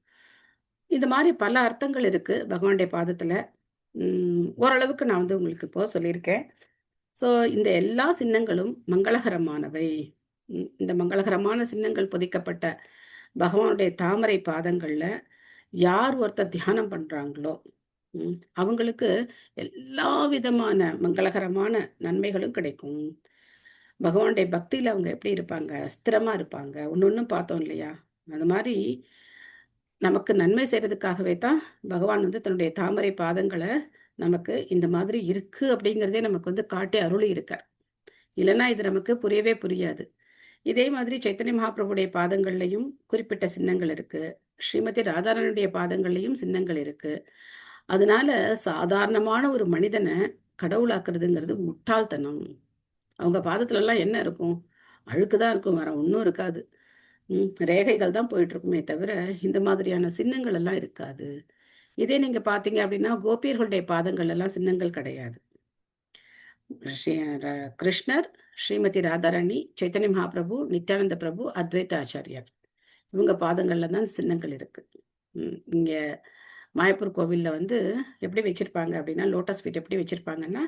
இது மாதிரி பல அர்த்தங்கள் இருக்கு பகவானுடைய பாதத்துல. ஓரளவுக்கு நான் வந்து உங்களுக்கு இப்போ சொல்லியிருக்கேன். ஸோ இந்த எல்லா சின்னங்களும் மங்களகரமானவை. இந்த மங்களகரமான சின்னங்கள் பொதிக்கப்பட்ட பகவானுடைய தாமரை பாதங்கள்ல யார் ஒருத்தர் தியானம் பண்றாங்களோ அவங்களுக்கு எல்லா விதமான மங்களகரமான நன்மைகளும் கிடைக்கும். பகவானுடைய பக்தியில அவங்க எப்படி இருப்பாங்க? ஸ்திரமா இருப்பாங்க. ஒன்னொன்னும் பார்த்தோம் இல்லையா? அது மாதிரி நமக்கு நன்மை செய்யறதுக்காகவே தான் பகவான் வந்து தன்னுடைய தாமரை பாதங்களை நமக்கு இந்த மாதிரி இருக்கு அப்படிங்கிறதே நமக்கு வந்து காட்டி அருளி இருக்கார். இல்லைன்னா இது நமக்கு புரியவே புரியாது. இதே மாதிரி சைத்தன்ய மகாபிரபுடைய பாதங்கள்லையும் குறிப்பிட்ட சின்னங்கள் இருக்கு. ஸ்ரீமதி ராதாராணுடைய பாதங்கள்லையும் சின்னங்கள் இருக்கு. அதனால சாதாரணமான ஒரு மனிதனை கடவுளாக்குறதுங்கிறது முட்டாள்தனம். அவங்க பாதத்துல எல்லாம் என்ன இருக்கும்? அழுக்குதான் இருக்கும், வேற ஒன்றும் இருக்காது. ரேகைகள் தான் போயிட்டு இருக்குமே தவிர இந்த மாதிரியான சின்னங்கள் எல்லாம் இருக்காது. இதே நீங்க பாத்தீங்க அப்படின்னா கோபியர்களுடைய பாதங்கள் எல்லாம் சின்னங்கள் கிடையாது. கிருஷ்ணர், ஸ்ரீமதி ராதாராணி, சைத்தன்ய மகாபிரபு, நித்யானந்த பிரபு, அத்வைத ஆச்சாரியார் இவங்க பாதங்கள்ல தான் சின்னங்கள் இருக்கு. இங்க மாயப்பூர் கோவில்ல வந்து எப்படி வச்சிருப்பாங்க அப்படின்னா லோட்டஸ் ஃபீட் எப்படி வச்சிருப்பாங்கன்னா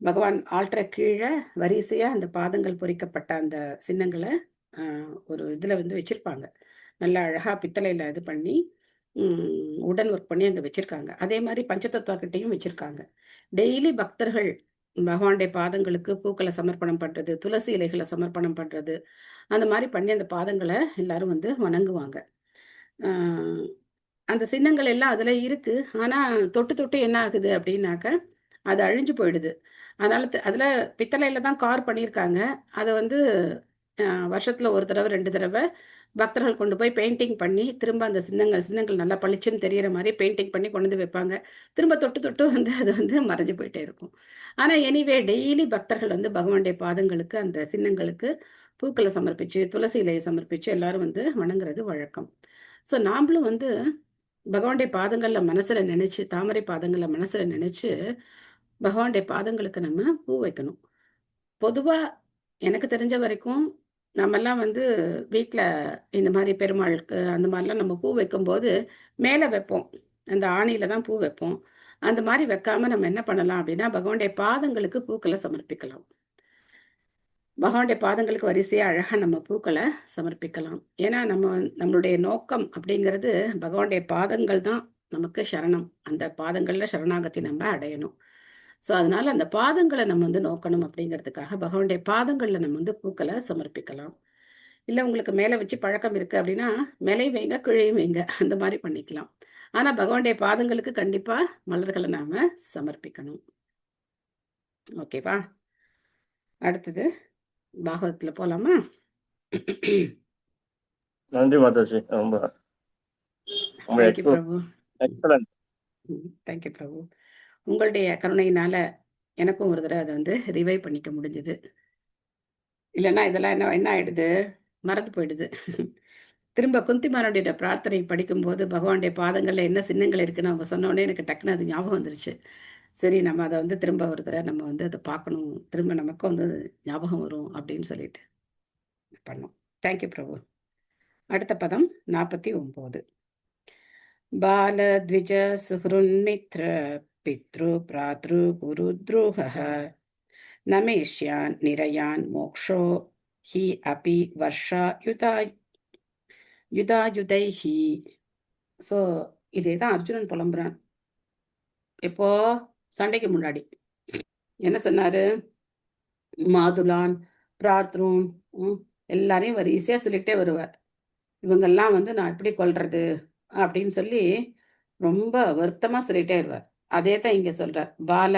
பகவான் ஆல்டரை கீழே வரிசையா அந்த பாதங்கள் பொறிக்கப்பட்ட அந்த சின்னங்களை ஒரு இதுல வந்து வச்சிருப்பாங்க. நல்லா அழகா பித்தளையில இது பண்ணி உடன் ஒர்க் பண்ணி அங்க வச்சிருக்காங்க. அதே மாதிரி பஞ்சதத்துவா கிட்டையும் வச்சிருக்காங்க. டெய்லி பக்தர்கள் பகவானுடைய பாதங்களுக்கு பூக்களை சமர்ப்பணம் பண்றது, துளசி இலைகளை சமர்ப்பணம் பண்றது, அந்த மாதிரி பண்ணி அந்த பாதங்களை எல்லாரும் வந்து வணங்குவாங்க. அந்த சின்னங்கள் எல்லாம் அதுல இருக்கு. ஆனா தொட்டு தொட்டு என்ன ஆகுது அப்படின்னாக்க அது அழிஞ்சு போயிடுது. அதனால அதுல பித்தளையில தான் கார் பண்ணியிருக்காங்க. அதை வந்து வருஷத்துல ஒரு தடவை 2 தடவை பக்தர்கள் கொண்டு போய் பெயிண்டிங் பண்ணி திரும்ப அந்த சின்னங்கள் நல்லா பளிச்சுன்னு தெரியற மாதிரி பெயிண்டிங் பண்ணி கொண்டு வந்து வைப்பாங்க. திரும்ப தொட்டு தொட்டு வந்து அது வந்து மறைஞ்சு போயிட்டே இருக்கும். ஆனா எனிவே டெய்லி பக்தர்கள் வந்து பகவானுடைய பாதங்களுக்கு அந்த சின்னங்களுக்கு பூக்களை சமர்ப்பிச்சு துளசி இலையை சமர்ப்பிச்சு எல்லாரும் வந்து வணங்குறது வழக்கம். ஸோ நாமளும் வந்து பகவானுடைய பாதங்கள்ல மனசுல நினைச்சு தாமரை பாதங்கள்ல மனசுல நினைச்சு பகவானுடைய பாதங்களுக்கு நம்ம பூ வைக்கணும். பொதுவா எனக்கு தெரிஞ்ச வரைக்கும் நம்மெல்லாம் வந்து வீட்டில் இந்த மாதிரி பெருமாளுக்கு அந்த மாதிரிலாம் நம்ம பூ வைக்கும்போது மேலே வைப்போம், அந்த ஆணியில தான் பூ வைப்போம். அந்த மாதிரி வைக்காம நம்ம என்ன பண்ணலாம் அப்படின்னா பகவானுடைய பாதங்களுக்கு பூக்களை சமர்ப்பிக்கலாம். பகவானுடைய பாதங்களுக்கு வரிசையா அழகா நம்ம பூக்களை சமர்ப்பிக்கலாம். ஏன்னா நம்மளுடைய நோக்கம் அப்படிங்கிறது பகவானுடைய பாதங்கள் தான் நமக்கு சரணம். அந்த பாதங்கள்ல சரணாகதி நம்ம அடையணும். ஸோ அதனால அந்த பாதங்களை நம்ம வந்து நோக்கணும் அப்படிங்கிறதுக்காக பகவானுடைய பாதங்கள்ல நம்ம வந்து பூக்களை சமர்ப்பிக்கலாம். இல்லை உங்களுக்கு மேலே வச்சு பழக்கம் இருக்கு அப்படின்னா மேலையும் வைங்க கீழையும் வைங்க அந்த மாதிரி பண்ணிக்கலாம். ஆனா பகவானுடைய பாதங்களுக்கு கண்டிப்பா மலர்களை நாம சமர்ப்பிக்கணும். ஓகேவா? அடுத்தது பாகவத்துல போலாமா? நன்றி மாதாஜி. ரொம்ப தேங்க்யூ பிரபு. எக்ஸலன்ட். தேங்க்யூ பிரபு. உங்களுடைய கருணையினால எனக்கும் ஒரு தடவை அதை வந்து ரிவைவ் பண்ணிக்க முடிஞ்சது. இல்லைன்னா இதெல்லாம் என்ன ஆயிடுது, மறந்து போயிடுது. திரும்ப குந்திமாரனுடைய பிரார்த்தனை படிக்கும்போது பகவானுடைய பாதங்கள்ல என்ன சின்னங்கள் இருக்குன்னு அவங்க சொன்னோடனே எனக்கு டக்குன்னு அது ஞாபகம் வந்துருச்சு. சரி நம்ம அதை வந்து திரும்ப ஒரு தடவை நம்ம வந்து அதை பார்க்கணும், திரும்ப நமக்கும் வந்து ஞாபகம் வரும் அப்படின்னு சொல்லிட்டு பண்ணோம். தேங்க்யூ பிரபு. அடுத்த பதம் 49. பாலத்விஜ சுஹ்ருன்மித்ர பித்ரு பிராத்ரு குரு துருஹ நமேஷ்யான் நிரயான் மோக்ஷோ ஹி அபி வர்ஷா யுதாயுதைஹி. ஸோ இதே தான் அர்ஜுனன் புலம்புறான். இப்போ சண்டைக்கு முன்னாடி என்ன சொன்னாரு? மாதுலான் பிராத்ரூன் எல்லாரையும் வரிசையா சொல்லிட்டே வருவார். இவங்கெல்லாம் வந்து நான் எப்படி கொல்றது அப்படின்னு சொல்லி ரொம்ப வருத்தமா சொல்லிட்டே வருவார். அதே தான் இங்க சொல்றார். பால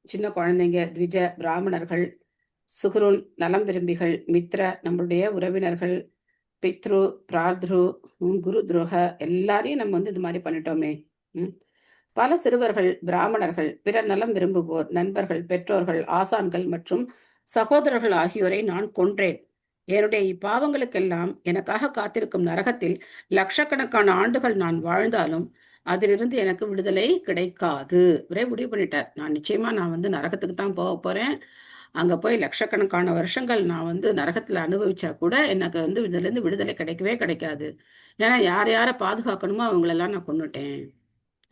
சின்ன குழந்தைங்க, த்விஜ பிராமணர்கள், சுகுருன் நலம் விரும்பிகள், மித்ர நம்மளுடைய உறவினர்கள், பித்ரு பிராத்ரு குரு துரோக எல்லாரையும் நம்ம வந்து இது மாதிரி பண்ணிட்டோமே. பல சிறுவர்கள், பிராமணர்கள், பிற நலம் விரும்புவோர், நண்பர்கள், பெற்றோர்கள், ஆசான்கள் மற்றும் சகோதரர்கள் ஆகியோரை நான் கொன்றேன். என்னுடைய இப்பாவங்களுக்கெல்லாம் எனக்காக காத்திருக்கும் நரகத்தில் லட்சக்கணக்கான ஆண்டுகள் நான் வாழ்ந்தாலும் அதிலிருந்து எனக்கு விடுதலை கிடைக்காது. ஒரே முடிவு பண்ணிட்டார். நான் வந்து நரகத்துக்கு தான் போக போறேன். அங்க போய் லட்சக்கணக்கான வருஷங்கள் நான் வந்து நரகத்துல அனுபவிச்சா கூட எனக்கு வந்து இதுல இருந்து விடுதலை கிடைக்கவே கிடைக்காது. ஏன்னா யார் யாரை பாதுகாக்கணுமோ அவங்களெல்லாம் நான் கொன்னுட்டேன்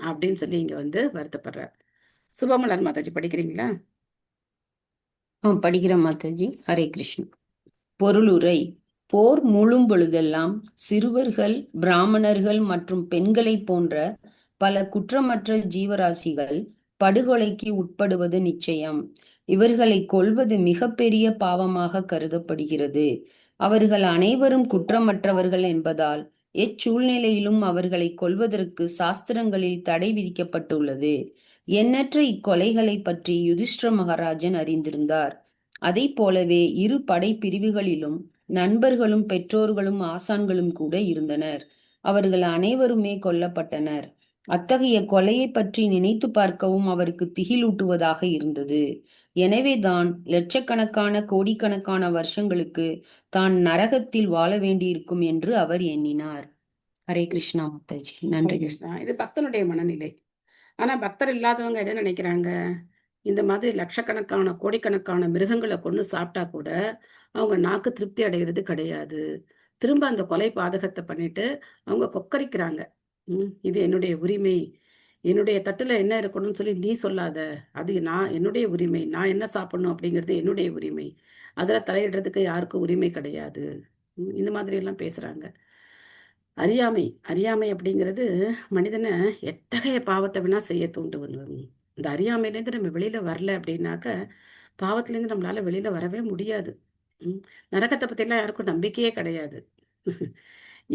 அப்படின்னு சொல்லி இங்க வந்து வருத்தப்படுறார். சுபமலர் மாதாஜி படிக்கிறீங்களா? படிக்கிறேன் மாதாஜி. ஹரே கிருஷ்ணா. பொருளுரை. போர் மூழும் பொழுதெல்லாம் சிறுவர்கள், பிராமணர்கள் மற்றும் பெண்களைப் போன்ற பல குற்றமற்ற ஜீவராசிகள் படுகொலைக்கு உட்படுவது நிச்சயம். இவர்களை கொல்வது மிகப்பெரிய பாவமாக கருதப்படுகிறது. அவர்கள் அனைவரும் குற்றமற்றவர்கள் என்பதால் எச்சூழ்நிலையிலும் அவர்களை கொல்வதற்கு சாஸ்திரங்களில் தடை விதிக்கப்பட்டுள்ளது. எண்ணற்ற இக்கொலைகளை பற்றி யுதிஷ்டிர மகாராஜன் அறிந்திருந்தார். அதை போலவே இரு படை பிரிவுகளிலும் நண்பர்களும் பெற்றோர்களும் ஆசான்களும் கூட இருந்தனர். அவர்கள் அனைவருமே கொல்லப்பட்டனர். அத்தகைய கொலையை பற்றி நினைத்து பார்க்கவும் அவருக்கு திகிலூட்டுவதாக இருந்தது. எனவேதான் லட்சக்கணக்கான கோடிக்கணக்கான வருஷங்களுக்கு தான் நரகத்தில் வாழ வேண்டியிருக்கும் என்று அவர் எண்ணினார். ஹரே கிருஷ்ணா மாதாஜி. நன்றி. கிருஷ்ணா. இது பக்தனுடைய மனநிலை. ஆனா பக்தர் இல்லாதவங்க என்ன நினைக்கிறாங்க? இந்த மாதிரி லட்சக்கணக்கான கோடிக்கணக்கான மிருகங்களை கொண்டு சாப்பிட்டா கூட அவங்க நாக்கு திருப்தி அடைகிறது கிடையாது. திரும்ப அந்த கொலை பாதகத்தை பண்ணிட்டு அவங்க கொக்கரிக்கிறாங்க. இது என்னுடைய உரிமை, என்னுடைய தட்டுல என்ன இருக்கணும்னு சொல்லி நீ சொல்லாத, அது என்னுடைய உரிமை, நான் என்ன சாப்பிடணும் அப்படிங்கிறது என்னுடைய உரிமை, அதுல தலையிடுறதுக்கு யாருக்கும் உரிமை கிடையாது. இந்த மாதிரி எல்லாம் பேசுறாங்க. அறியாமை அப்படிங்கிறது மனிதனை எத்தகைய பாவத்தை வேணா செய்ய தூண்டுவது. இந்த அறியாமையிலேருந்து நம்ம வெளியில வரல அப்படின்னாக்க பாவத்திலேருந்து நம்மளால வெளியில வரவே முடியாது. நரகத்தை பத்தி எல்லாம் யாருக்கும் நம்பிக்கையே கிடையாது.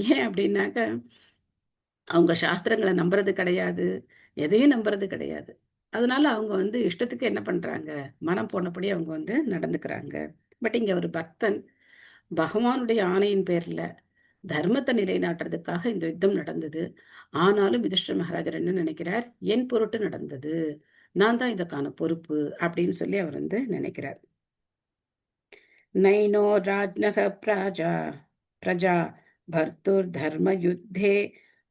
ஏன் அப்படின்னாக்க அவங்க சாஸ்திரங்களை நம்புறது கிடையாது, எதையும் நம்புறது கிடையாது. அதனால அவங்க வந்து இஷ்டத்துக்கு என்ன பண்றாங்க, மனம் போனபடி அவங்க வந்து நடந்துக்கிறாங்க. பட் இங்க ஒரு பக்தன் பகவானுடைய ஆணையின் பேர்ல தர்மத்தை நிலைநாட்டுறதுக்காக இந்த யுத்தம் நடந்தது. ஆனாலும் யுதிஷ்டிர மகாராஜர் என்ன நினைக்கிறார், என் பொருட்டு நடந்தது, நான் தான் இதற்கான பொறுப்பு அப்படின்னு சொல்லி அவர் வந்து நினைக்கிறார். நைனோ ராஜ்நக பிரஜா பர்த்துர் தர்ம யுத்தே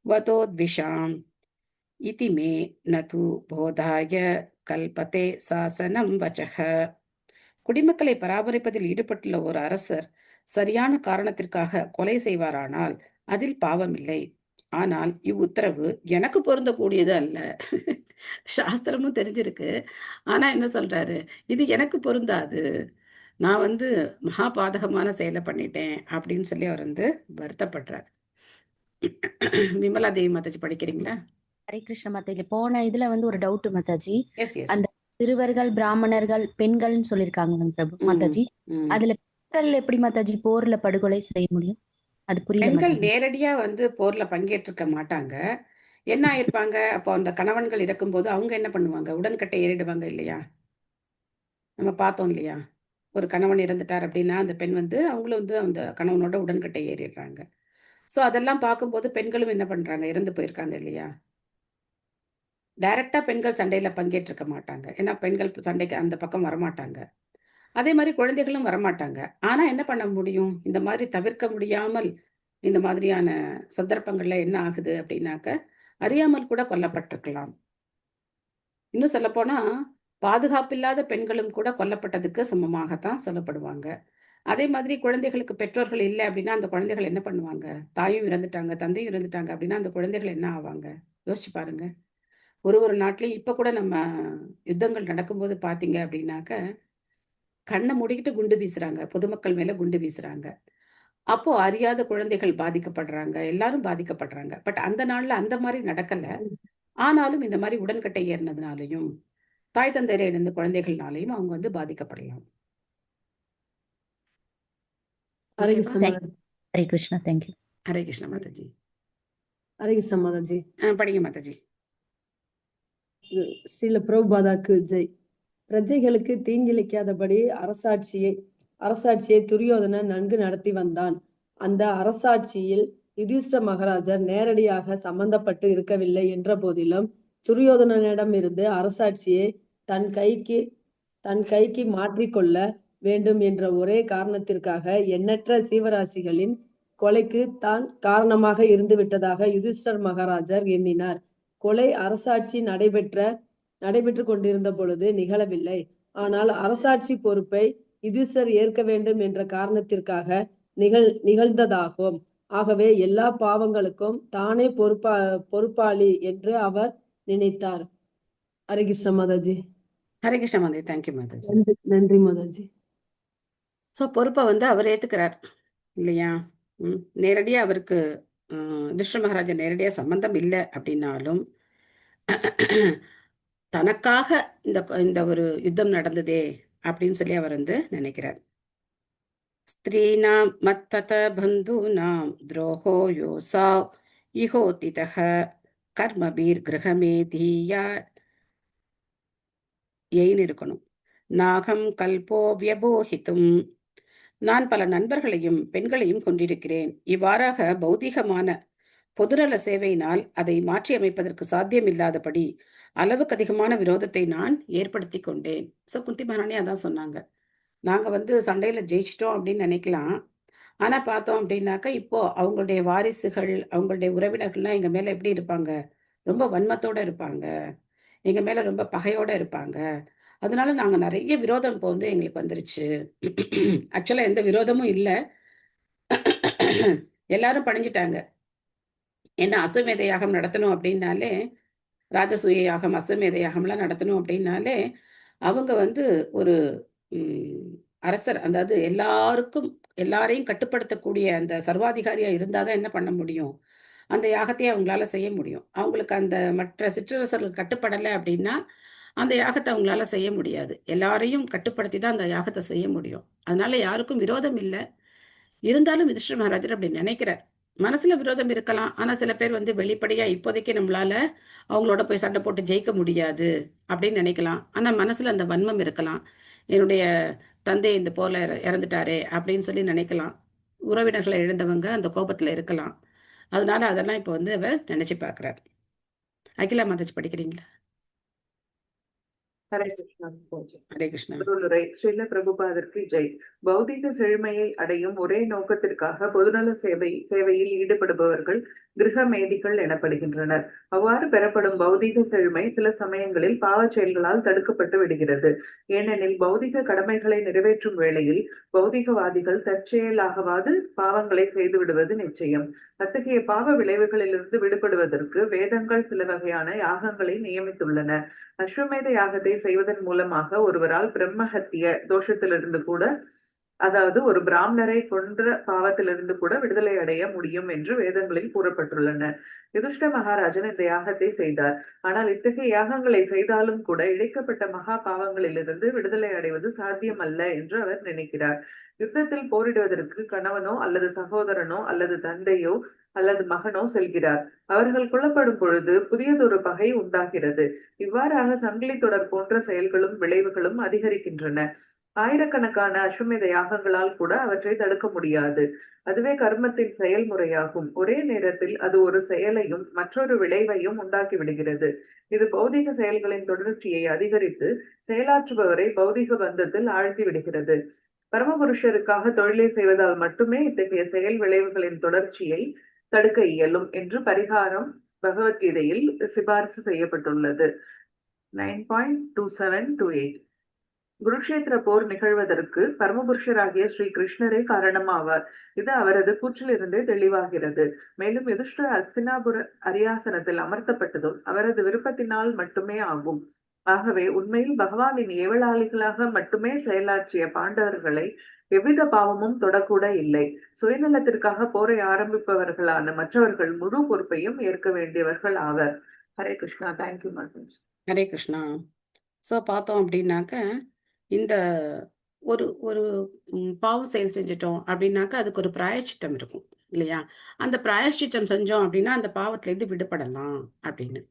வதோத்விஷாம் இதி மே நது போதாய கல்பதே சாசனம் வச்சக. குடிமக்களை பராமரிப்பதில் ஈடுபட்டுள்ள ஒரு அரசர் சரியான காரணத்திற்காக கொலை செய்வாரானால் அதில் பாவமில்லை. ஆனால் இவ்வுத்தரவு எனக்கு பொருந்தக்கூடியது அல்ல. சாஸ்திரமும் தெரிஞ்சிருக்கு, ஆனா என்ன சொல்றாரு, இது எனக்கு பொருந்தாது, நான் வந்து மகா பாதகமான செயலை பண்ணிட்டேன் அப்படின்னு சொல்லி அவர் வந்து வருத்தப்படுறார். விமலா தேவி மாதாஜி படிக்கிறீங்களா? ஹரே கிருஷ்ண மாதாஜி. போன இதுல வந்து ஒரு டவுட் மாதாஜி, எஸ் எஸ். அந்த சிறுவர்கள், பிராமணர்கள், பெண்கள்னு சொல்லிருக்காங்க மாதாஜி. அதுல பெண்கள் எப்படி மாதாஜி போர்ல படுகொலை செய்ய முடியும்? அது புரியல. பெண்கள் நேரடியா வந்து போர்ல பங்கேற்றிருக்க மாட்டாங்க. என்ன ஆயிருப்பாங்க, அப்போ அந்த கணவன்கள் இருக்கும்போது அவங்க என்ன பண்ணுவாங்க, உடன்கட்டை ஏறிடுவாங்க இல்லையா? நம்ம பார்த்தோம் இல்லையா, ஒரு கணவன் இறந்துட்டார் அப்படின்னா அந்த பெண் வந்து அவங்களும் வந்து அந்த கணவனோட உடன்கட்டை ஏறிடுறாங்க. ஸோ அதெல்லாம் பார்க்கும்போது பெண்களும் என்ன பண்றாங்க, இறந்து போயிருக்காங்க இல்லையா? டைரக்டா பெண்கள் சண்டையில பங்கேற்றிருக்க மாட்டாங்க. ஏன்னா பெண்கள் சண்டைக்கு அந்த பக்கம் வரமாட்டாங்க. அதே மாதிரி குழந்தைகளும் வரமாட்டாங்க. ஆனா என்ன பண்ண முடியும், இந்த மாதிரி தவிர்க்க முடியாமல் இந்த மாதிரியான சந்தர்ப்பங்கள்ல என்ன ஆகுது அப்படின்னாக்க அறியாமல் கூட கொல்லப்பட்டிருக்கலாம். இன்னும் சொல்ல போனா பாதுகாப்பில்லாத பெண்களும் கூட கொல்லப்பட்டதுக்கு சமமாகத்தான் சொல்லப்படுவாங்க. அதே மாதிரி குழந்தைகளுக்கு பெற்றோர்கள் இல்லை அப்படின்னா அந்த குழந்தைகள் என்ன பண்ணுவாங்க, தாயும் இறந்துட்டாங்க, தந்தையும் இறந்துட்டாங்க அப்படின்னா அந்த குழந்தைகள் என்ன ஆவாங்க, யோசிச்சு பாருங்க. ஒரு நாட்டிலையும் இப்ப கூட நம்ம யுத்தங்கள் நடக்கும்போது பாத்தீங்க அப்படின்னாக்க கண்ணை மூடிக்கிட்டு குண்டு வீசுறாங்க, பொதுமக்கள் மேல குண்டு வீசுறாங்க. அப்போ அறியாத குழந்தைகள் பாதிக்கப்படுறாங்க, எல்லாரும் பாதிக்கப்படுறாங்க. பட் அந்த நாள்ல அந்த மாதிரி நடக்கல. ஆனாலும் இந்த மாதிரி உடன்கட்டை ஏறினதுனாலையும் தாய் தந்தையரை இழந்த குழந்தைகள்னாலையும் அவங்க வந்து பாதிக்கப்படலாம். ஹரே கிருஷ்ண ஹரே கிருஷ்ணா. தேங்க்யூ. ஹரே கிருஷ்ண மாதாஜி. ஹரே கிருஷ்ண மாதாஜி. படிங்க மாதாஜி. ஸ்ரீல பிரபுபாதாக்கு ஜெய். பிரஜைகளுக்கு தீங்கிழைக்காதபடி அரசாட்சியை துரியோதனன் நன்கு நடத்தி வந்தான். அந்த அரசாட்சியில் யுதிஷ்டிர மகாராஜர் நேரடியாக சம்பந்தப்பட்டு இருக்கவில்லை என்ற போதிலும் துரியோதனனிடம் இருந்து அரசாட்சியை தன் கைக்கு மாற்றிக்கொள்ள வேண்டும் என்ற ஒரே காரணத்திற்காக எண்ணற்ற சீவராசிகளின் கொலைக்கு தான் காரணமாக இருந்து விட்டதாக யுதிஷ்டர் மகாராஜர் எண்ணினார். கொலை அரசாட்சி நடைபெற்று கொண்டிருந்த பொழுது நிகழவில்லை. ஆனால் அரசாட்சி பொறுப்பை யுதிஷ்டர் ஏற்க வேண்டும் என்ற காரணத்திற்காக நிகழ்ந்ததாகும். ஆகவே எல்லா பாவங்களுக்கும் தானே பொறுப்பாளி என்று அவர் நினைத்தார். ஹரே கிருஷ்ண மாதாஜி. ஹரே கிருஷ்ண மாதாஜி. தேங்க்யூ மாதாஜி. நன்றி மாதாஜி. ஸோ பொறுப்பை வந்து அவர் ஏத்துக்கிறார் இல்லையா? நேரடியா அவருக்கு யுதிஷ்டர் மகாராஜா நேரடியா சம்பந்தம் இல்லை அப்படின்னாலும் தனக்காக இந்த ஒரு யுத்தம் நடந்ததே அப்படின்னு சொல்லி அவர் வந்து நினைக்கிறார். ஸ்திரீனாம் மத்தத பந்தூனாம் துரோகோ யோசா இஹோதிதஹ கர்மபீர் கிரகமே தீயா ஏன்னு இருக்கணும். நாகம் கல்போ வியபோஹித்தும், நான் பல நண்பர்களையும் பெண்களையும் கொண்டிருக்கிறேன். இவ்வாறாக பௌதிகமான பொதுநல சேவையினால் அதை மாற்றி அமைப்பதற்கு சாத்தியமில்லாதபடி அளவுக்கு அதிகமான விரோதத்தை நான் ஏற்படுத்தி கொண்டேன். ஸோ குந்தி மகாராணி அதான் சொன்னாங்க, நாங்க வந்து சண்டையில ஜெயிச்சிட்டோம் அப்படின்னு நினைக்கலாம். ஆனா பார்த்தோம் அப்படின்னாக்கா இப்போ அவங்களுடைய வாரிசுகள், அவங்களுடைய உறவினர்கள்லாம் எங்க மேல எப்படி இருப்பாங்க? ரொம்ப வன்மத்தோட இருப்பாங்க, எங்க மேல ரொம்ப பகையோட இருப்பாங்க. அதனால நாங்க நிறைய விரோதம் இப்போ வந்து எங்களுக்கு வந்துருச்சு. ஆக்சுவலா எந்த விரோதமும் இல்லை, எல்லாரும் பணிஞ்சிட்டாங்க. ஏன்னா அசுமேத யாகம் நடத்தணும் அப்படின்னாலே, ராஜசூய யாகம் அசுமேத யாகம்லாம் நடத்தணும் அப்படின்னாலே அவங்க வந்து ஒரு அரசர், அதாவது எல்லாரையும் கட்டுப்படுத்தக்கூடிய அந்த சர்வாதிகாரியா இருந்தாதான் என்ன பண்ண முடியும்? அந்த யாகத்தையே அவங்களால செய்ய முடியும். அவங்களுக்கு அந்த மற்ற சிற்றரசர்கள் கட்டுப்படலை அப்படின்னா அந்த யாகத்தை அவங்களால செய்ய முடியாது. எல்லாரையும் கட்டுப்படுத்தி தான் அந்த யாகத்தை செய்ய முடியும். அதனால யாருக்கும் விரோதம் இல்லை. இருந்தாலும் யுதிஷ்டர் மகாராஜர் அப்படி நினைக்கிறார். மனசுல விரோதம் இருக்கலாம், ஆனா சில பேர் வந்து வெளிப்படையா இப்போதைக்கு நம்மளால அவங்களோட போய் சண்டை போட்டு ஜெயிக்க முடியாது அப்படின்னு நினைக்கலாம். ஆனா மனசுல அந்த வன்மம் இருக்கலாம். என்னுடைய தந்தை இந்த போல இறந்துட்டாரே அப்படின்னு சொல்லி நினைக்கலாம். உறவினர்களை இழந்தவங்க அந்த கோபத்துல இருக்கலாம். அதனால அதெல்லாம் இப்போ வந்து அவர் நினைச்சு பார்க்கிறார். அகிலா மாதாஜி படிக்கிறீங்களா? ஹரே கிருஷ்ணா. ஹரே கிருஷ்ணா. திருவுரை ஸ்ரீல பிரபுபாதற்கு ஜெய். பௌதிக செழுமையை அடையும் ஒரே நோக்கத்திற்காக பொதுநல சேவையில் ஈடுபடுபவர்கள் கிரகமேதிகள் எனப்படுகின்றனர். அவ்வாறு பெறப்படும் பௌதிக செழுமை சில சமயங்களில் பாவச் செயல்களால் தடுக்கப்பட்டு விடுகிறது. ஏனெனில் பௌதிக கடமைகளை நிறைவேற்றும் வேளையில் பௌதிகவாதிகள் தற்செயலாகவாது பாவங்களை செய்து விடுவது நிச்சயம். அத்தகைய பாவ விளைவுகளிலிருந்து விடுபடுவதற்கு வேதங்கள் சில வகையான யாகங்களை நியமித்துள்ளன. அஸ்வமேத யாகத்தை செய்வதன் மூலமாக ஒருவரால் பிரம்மஹத்திய தோஷத்திலிருந்து கூட, அதாவது ஒரு பிராமணரை கொன்ற பாவத்திலிருந்து கூட விடுதலை அடைய முடியும் என்று வேதங்களில் கூறப்பட்டுள்ளன. யுதிஷ்ட மகாராஜன் இந்த யாகத்தை செய்தார். ஆனால் இத்தகைய யாகங்களை செய்தாலும் கூட இழைக்கப்பட்ட மகா பாவங்களிலிருந்து விடுதலை அடைவது சாத்தியமல்ல என்று அவர் நினைக்கிறார். யுத்தத்தில் போரிடுவதற்கு கணவனோ அல்லது சகோதரனோ அல்லது தந்தையோ அல்லது மகனோ செல்கிறார். அவர்கள் கொல்லப்படும் பொழுது புதியதொரு பகை உண்டாகிறது. இவ்வாறாக சங்கிலி தொடர் போன்ற செயல்களும் விளைவுகளும் அதிகரிக்கின்றன. ஆயிரக்கணக்கான அஸ்வமேத யாகங்களால் கூட அவற்றை தடுக்க முடியாது. அதுவே கர்மத்தின் செயல்முறையாகும். ஒரே நேரத்தில் அது ஒரு செயலையும் மற்றொரு விளைவையும் உண்டாக்கி விடுகிறது. இது பௌதிக செயல்களின் தொடர்ச்சியை அதிகரித்து செயலாற்றுபவரை பௌதிக பந்தத்தில் ஆழ்த்தி விடுகிறது. பரமபுருஷருக்காக தொழிலை செய்வதால் மட்டுமே இத்தகைய செயல் விளைவுகளின் தொடர்ச்சியை தடுக்க இயலும் என்று பரிகாரம் பகவத்கீதையில் சிபாரிசு செய்யப்பட்டுள்ளது. 9.2728. குருக்ஷேத்திர போர் நிகழ்வதற்கு பரமபுருஷராகிய ஸ்ரீ கிருஷ்ணரே காரணமாவார். இது அவரது கூற்றிலிருந்தே தெளிவாகிறது. மேலும் யுதிஷ்டர் அஸ்தினாபுர அரியாசனத்தில் அமர்த்தப்பட்டதும் அவரது விருப்பத்தினால் மட்டுமே ஆகும். ஆகவே உண்மையில் பகவானின் ஏவலாளிகளாக மட்டுமே செயலாற்றிய பாண்டவர்களை எவ்வித பாவமும் தொடக்கூட இல்லை. சுயநலத்திற்காக போரை ஆரம்பிப்பவர்களான மற்றவர்கள் முழு பொறுப்பையும் ஏற்க வேண்டியவர்கள் ஆவர். ஹரே கிருஷ்ணா. தேங்க்யூ மாதாஜி. ஹரே கிருஷ்ணா. ஸோ பார்த்தோம் அப்படின்னாக்க இந்த ஒரு ஒரு பாவம் செயல் செஞ்சிட்டோம் அப்படின்னாக்க அதுக்கு ஒரு பிராயச்சித்தம் இருக்கும் இல்லையா? அந்த பிராயச்சித்தம் செஞ்சோம் அப்படின்னா அந்த பாவத்திலேருந்து விடுபடலாம் அப்படின்னு.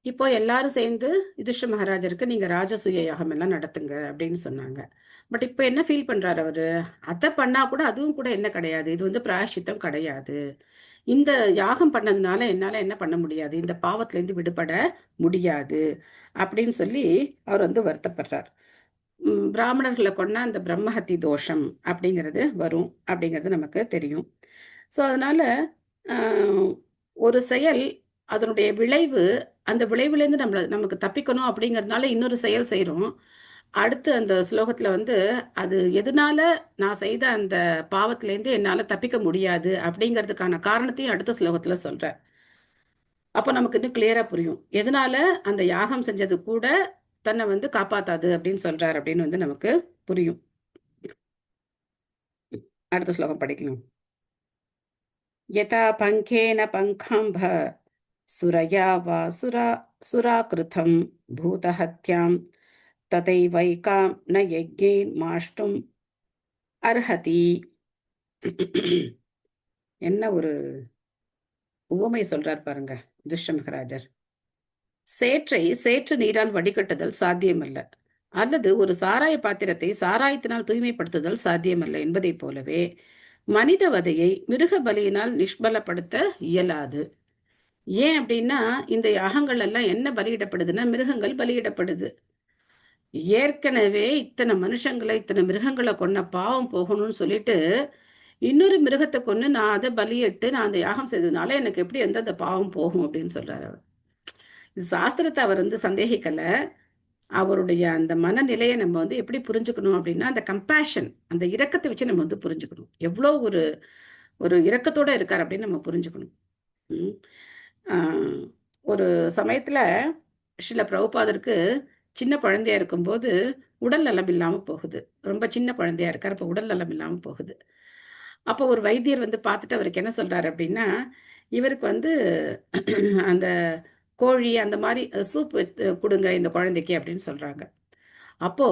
இப்போ எல்லாரும் சேர்ந்து யுதிஷ்ட மகாராஜருக்கு நீங்க ராஜசூய யாகம் எல்லாம் நடத்துங்க அப்படின்னு சொன்னாங்க. பட் இப்போ என்ன ஃபீல் பண்றாரு அவரு? அதை பண்ணா கூட அதுவும் கூட என்ன கிடையாது, இது வந்து பிராயச்சித்தம் கிடையாது. இந்த யாகம் பண்ணதுனால என்னால என்ன பண்ண முடியாது, இந்த பாவத்திலேருந்து விடுபட முடியாது அப்படின்னு சொல்லி அவர் வந்து வருத்தப்படுறார். பிராமணர்களை கொண்டா அந்த பிரம்மஹத்தி தோஷம் அப்படிங்கிறது வரும் அப்படிங்கிறது நமக்கு தெரியும். ஸோ அதனால ஒரு செயல் அதனுடைய விளைவு, அந்த விளைவுலேருந்து நமக்கு தப்பிக்கணும் அப்படிங்கிறதுனால இன்னொரு செயல் செய்கிறோம். அடுத்து அந்த ஸ்லோகத்துல வந்து அது எதனால நான் செய்த அந்த பாவத்திலேருந்து என்னால தப்பிக்க முடியாது அப்படிங்கிறதுக்கான காரணத்தையும் அடுத்த ஸ்லோகத்துல சொல்றேன். அப்ப நமக்கு இன்னும் கிளியரா புரியும் எதனால அந்த யாகம் செஞ்சது கூட தன்னை வந்து காப்பாத்தாது அப்படின்னு சொல்றாரு அப்படின்னு வந்து நமக்கு புரியும். அடுத்த ஸ்லோகம் படிக்கலாம். யதா பங்கேன பங்காம்ப சுரயா வா சுராகிருதம் பூதஹத்யாம் ததைவைகாம் ந யஜ்ஞேன் மாஷ்டும் அர்ஹதி. என்ன ஒரு உவமை சொல்றார் பாருங்க துஷ்ய மகாராஜர். சேற்று நீரால் வடிகட்டுதல் சாத்தியமல்ல, அல்லது ஒரு சாராய பாத்திரத்தை சாராயத்தினால் தூய்மைப்படுத்துதல் சாத்தியமல்ல என்பதை போலவே மனித வதையை மிருக பலியினால் நிஷ்பலப்படுத்த இயலாது. ஏன் அப்படின்னா இந்த யாகங்கள் எல்லாம் என்ன பலியிடப்படுதுன்னா மிருகங்கள் பலியிடப்படுது. ஏற்கனவே இத்தனை மனுஷங்களை இத்தனை மிருகங்களை கொன்ன பாவம் போகணும்னு சொல்லிட்டு இன்னொரு மிருகத்தை கொண்டு நான் அதை பலியிட்டு நான் அந்த யாகம் செய்ததுனால எனக்கு எப்படி அந்த பாவம் போகும் அப்படின்னு சொல்றாரு அவர். இது சாஸ்திரத்தை அவர் வந்து சந்தேகிக்கல. அவருடைய அந்த மனநிலையை நம்ம வந்து எப்படி புரிஞ்சுக்கணும் அப்படின்னா அந்த கம்பேஷன், அந்த இரக்கத்தை வச்சு நம்ம வந்து புரிஞ்சுக்கணும் எவ்வளோ ஒரு ஒரு இரக்கத்தோட இருக்கார் அப்படின்னு நம்ம புரிஞ்சுக்கணும். ஒரு சமயத்துல ஸ்ரீல பிரபுபாதருக்கு சின்ன குழந்தையா இருக்கும்போது உடல் நலம் இல்லாமல் போகுது. ரொம்ப சின்ன குழந்தையா இருக்கார், அப்போ உடல் நலம் இல்லாமல் போகுது. அப்போ ஒரு வைத்தியர் வந்து பார்த்துட்டு அவருக்கு என்ன சொல்றாரு அப்படின்னா, இவருக்கு வந்து அந்த கோழி அந்த மாதிரி சூப் கொடுங்க இந்த குழந்தைக்கு அப்படின்னு சொல்றாங்க. அப்போ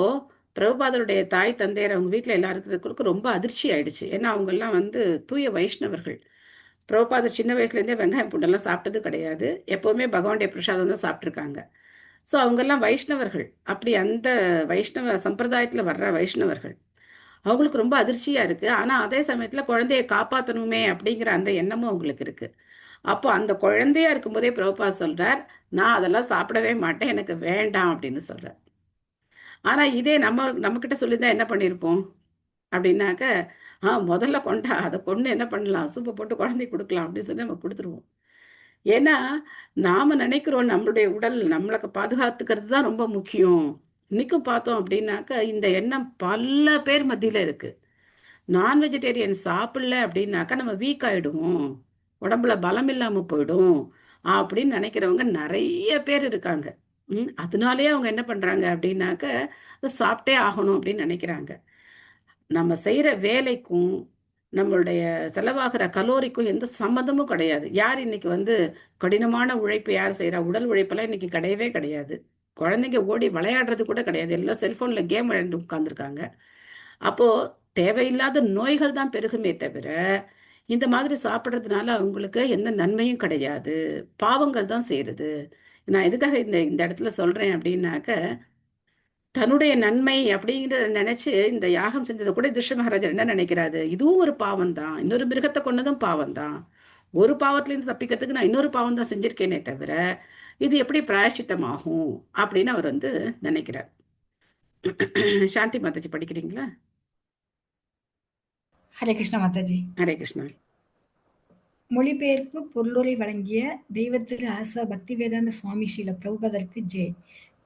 பிரபுபாதருடைய தாய் தந்தையர் அவங்க வீட்டில் எல்லாருக்கும் ரொம்ப அதிர்ச்சி ஆயிடுச்சு. ஏன்னா அவங்கெல்லாம் வந்து தூய வைஷ்ணவர்கள். பிரபுபாதர் சின்ன வயசுலேருந்தே வெங்காயம் பூண்டெல்லாம் சாப்பிட்டது கிடையாது, எப்போவுமே பகவானுடைய பிரசாதம் தான் சாப்பிட்ருக்காங்க. ஸோ அவங்கெல்லாம் வைஷ்ணவர்கள். அப்படி அந்த வைஷ்ணவ சம்பிரதாயத்தில் வர்ற வைஷ்ணவர்கள் அவங்களுக்கு ரொம்ப அதிர்ச்சியாக இருக்குது. ஆனால் அதே சமயத்தில் குழந்தையை காப்பாற்றணுமே அப்படிங்கிற அந்த எண்ணமும் அவங்களுக்கு இருக்குது. அப்போ அந்த குழந்தையா இருக்கும்போதே பிரபுபாத் சொல்கிறார், நான் அதெல்லாம் சாப்பிடவே மாட்டேன், எனக்கு வேண்டாம் அப்படின்னு சொல்கிறார். ஆனால் இதே நம்மக்கிட்ட சொல்லியிருந்தா என்ன பண்ணியிருப்போம் அப்படின்னாக்க, முதல்ல கொண்டா அதை கொண்டு என்ன பண்ணலாம், சூப்பை போட்டு குழந்தைக்கு கொடுக்கலாம் அப்படின்னு சொல்லி நம்ம கொடுத்துருவோம். ஏன்னா நாம் நினைக்கிறோம் நம்மளுடைய உடல் நம்மளுக்கு பாதுகாத்துக்கிறது தான் ரொம்ப முக்கியம். இன்னைக்கும் பார்த்தோம் அப்படின்னாக்க இந்த எண்ணம் பல பேர் மத்தியில் இருக்குது. நான் வெஜிடேரியன் சாப்பிடல அப்படின்னாக்கா நம்ம வீக் ஆகிடுவோம், உடம்புல பலம் இல்லாமல் போயிடும் அப்படின்னு நினைக்கிறவங்க நிறைய பேர் இருக்காங்க. அதனாலேயே அவங்க என்ன பண்ணுறாங்க அப்படின்னாக்க சாப்பிட்டே ஆகணும் அப்படின்னு நினைக்கிறாங்க. நம்ம செய்கிற வேலைக்கும் நம்மளுடைய செலவாகிற கலோரிக்கும் எந்த சம்மந்தமும் கிடையாது. யார் இன்னைக்கு வந்து கடினமான உழைப்பு யார் செய்கிறா, உடல் உழைப்பெல்லாம் இன்னைக்கு கிடையவே கிடையாது. குழந்தைங்க ஓடி விளையாடுறது கூட கிடையாது, எல்லாம் செல்ஃபோனில் கேம் விளையாண்டு உட்காந்துருக்காங்க. அப்போது தேவையில்லாத நோய்கள் தான் பெருகுமே தவிர இந்த மாதிரி சாப்பிட்றதுனால அவங்களுக்கு எந்த நன்மையும் கிடையாது, பாவங்கள் தான் செய்கிறது. நான் எதுக்காக இந்த இடத்துல சொல்கிறேன் அப்படின்னாக்க, தன்னுடைய நன்மை அப்படிங்கிறத நினைச்சு இந்த யாகம் செஞ்சதை கூட துஷ்ய மகாராஜர் என்ன நினைக்கிறாரு, இதுவும் ஒரு பாவம் தான், இன்னொரு மிருகத்தை கொண்டதும் பாவம் தான், ஒரு பாவத்திலேருந்து தப்பிக்கிறதுக்கு நான் இன்னொரு பாவம் தான் செஞ்சிருக்கேனே தவிர இது எப்படி பிராயச்சித்தமாகும் அப்படின்னு அவர் வந்து நினைக்கிறார். சாந்தி மாதாஜி படிக்கிறீங்களா? ஹரே கிருஷ்ணா மாதாஜி. ஹரே கிருஷ்ணா. மொழிபெயர்ப்பு பொருளுரை வழங்கிய தெய்வத்திரு ஆசா பக்தி வேதாந்த சுவாமி ஸ்ரீல பிரபுபதற்கு ஜெய்.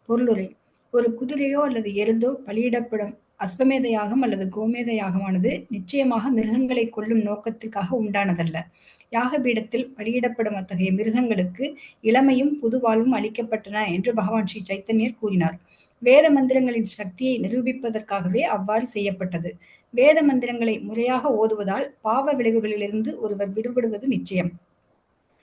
பொருளுரை: ஒரு குதிரையோ அல்லது எருதோ பலியிடப்படும் அஸ்வமேத யாகம் அல்லது கோமேத யாகமானது நிச்சயமாக மிருகங்களை கொல்லும் நோக்கத்திற்காக உண்டானதல்ல. யாகபீடத்தில் பலியிடப்படும் அத்தகைய மிருகங்களுக்கு இளமையும் புது வாழ்வும் அளிக்கப்பட்டன என்று பகவான் ஸ்ரீ சைத்தன்யர் கூறினார். வேத மந்திரங்களின் சக்தியை நிரூபிப்பதற்காகவே அவ்வாறு செய்யப்பட்டது. வேத மந்திரங்களை முறையாக ஓதுவதால் பாவ விளைவுகளிலிருந்து ஒருவர் விடுபடுவது நிச்சயம்.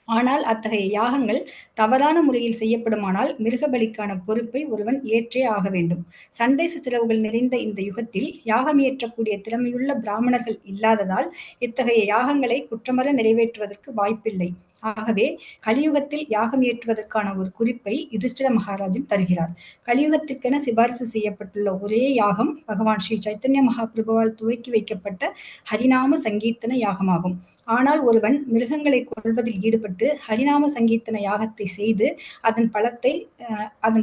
ஆனால் அத்தகைய யாகங்கள் தவறான முறையில் செய்யப்படுமானால் மிருக பலிக்கான பொறுப்பை ஒருவன் ஏற்றே ஆக வேண்டும். சண்டை சச்சரவுகள் நிறைந்த இந்த யுகத்தில் யாகம் இயற்றக்கூடிய திறமையுள்ள பிராமணர்கள் இல்லாததால் இத்தகைய யாகங்களை குற்றமற நிறைவேற்றுவதற்கு வாய்ப்பில்லை. ஆகவே கலியுகத்தில் யாகம் ஏற்றுவதற்கான ஒரு குறிப்பை யுதிஷ்டிர மகாராஜன் தருகிறார். கலியுகத்திற்கென சிபாரிசு செய்யப்பட்டுள்ள ஒரே யாகம் பகவான் ஸ்ரீ சைத்தன்ய மகாபிரபுவால் துவக்கி வைக்கப்பட்ட ஹரிநாம சங்கீர்த்தன யாகமாகும். ஆனால் ஒருவன் மிருகங்களை கொல்வதில் ஈடுபட்டு ஹரிநாம சங்கீர்த்தன யாகத்தை செய்து அதன்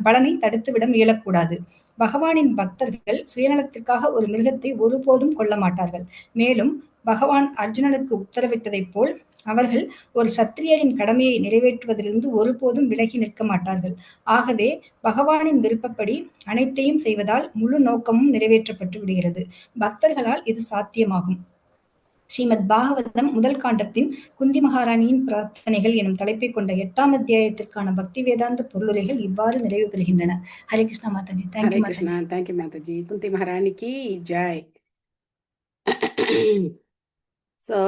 பலனை தடுத்துவிட முயலக்கூடாது. பகவானின் பக்தர்கள் சுயநலத்திற்காக ஒரு மிருகத்தை ஒருபோதும் கொல்ல மாட்டார்கள். மேலும் பகவான் அர்ஜுனனுக்கு உத்தரவிட்டதைப் போல் அவர்கள் ஒரு சத்திரியரின் கடமையை நிறைவேற்றுவதிலிருந்து ஒருபோதும் விலகி நிற்க மாட்டார்கள். ஆகவே பகவானின் விருப்பப்படி அனைத்தையும் செய்வதால் முழு நோக்கமும் நிறைவேற்றப்பட்டு விடுகிறது. பக்தர்களால் இது சாத்தியமாகும். ஸ்ரீமத் பாகவதம் முதல் காண்டத்தின் குந்தி மகாராணியின் பிரார்த்தனைகள் எனும் தலைப்பை கொண்ட 8ஆம் அத்தியாயத்திற்கான பக்தி வேதாந்த பொருளுரைகள் இவ்வாறு நிறைவு பெறுகின்றன. ஹரே கிருஷ்ணா மாதாஜி. ஹரே கிருஷ்ணா. தேங்க்யூ மாதாஜி. குந்தி மகாராணிக்கு ஜெய். ஸோ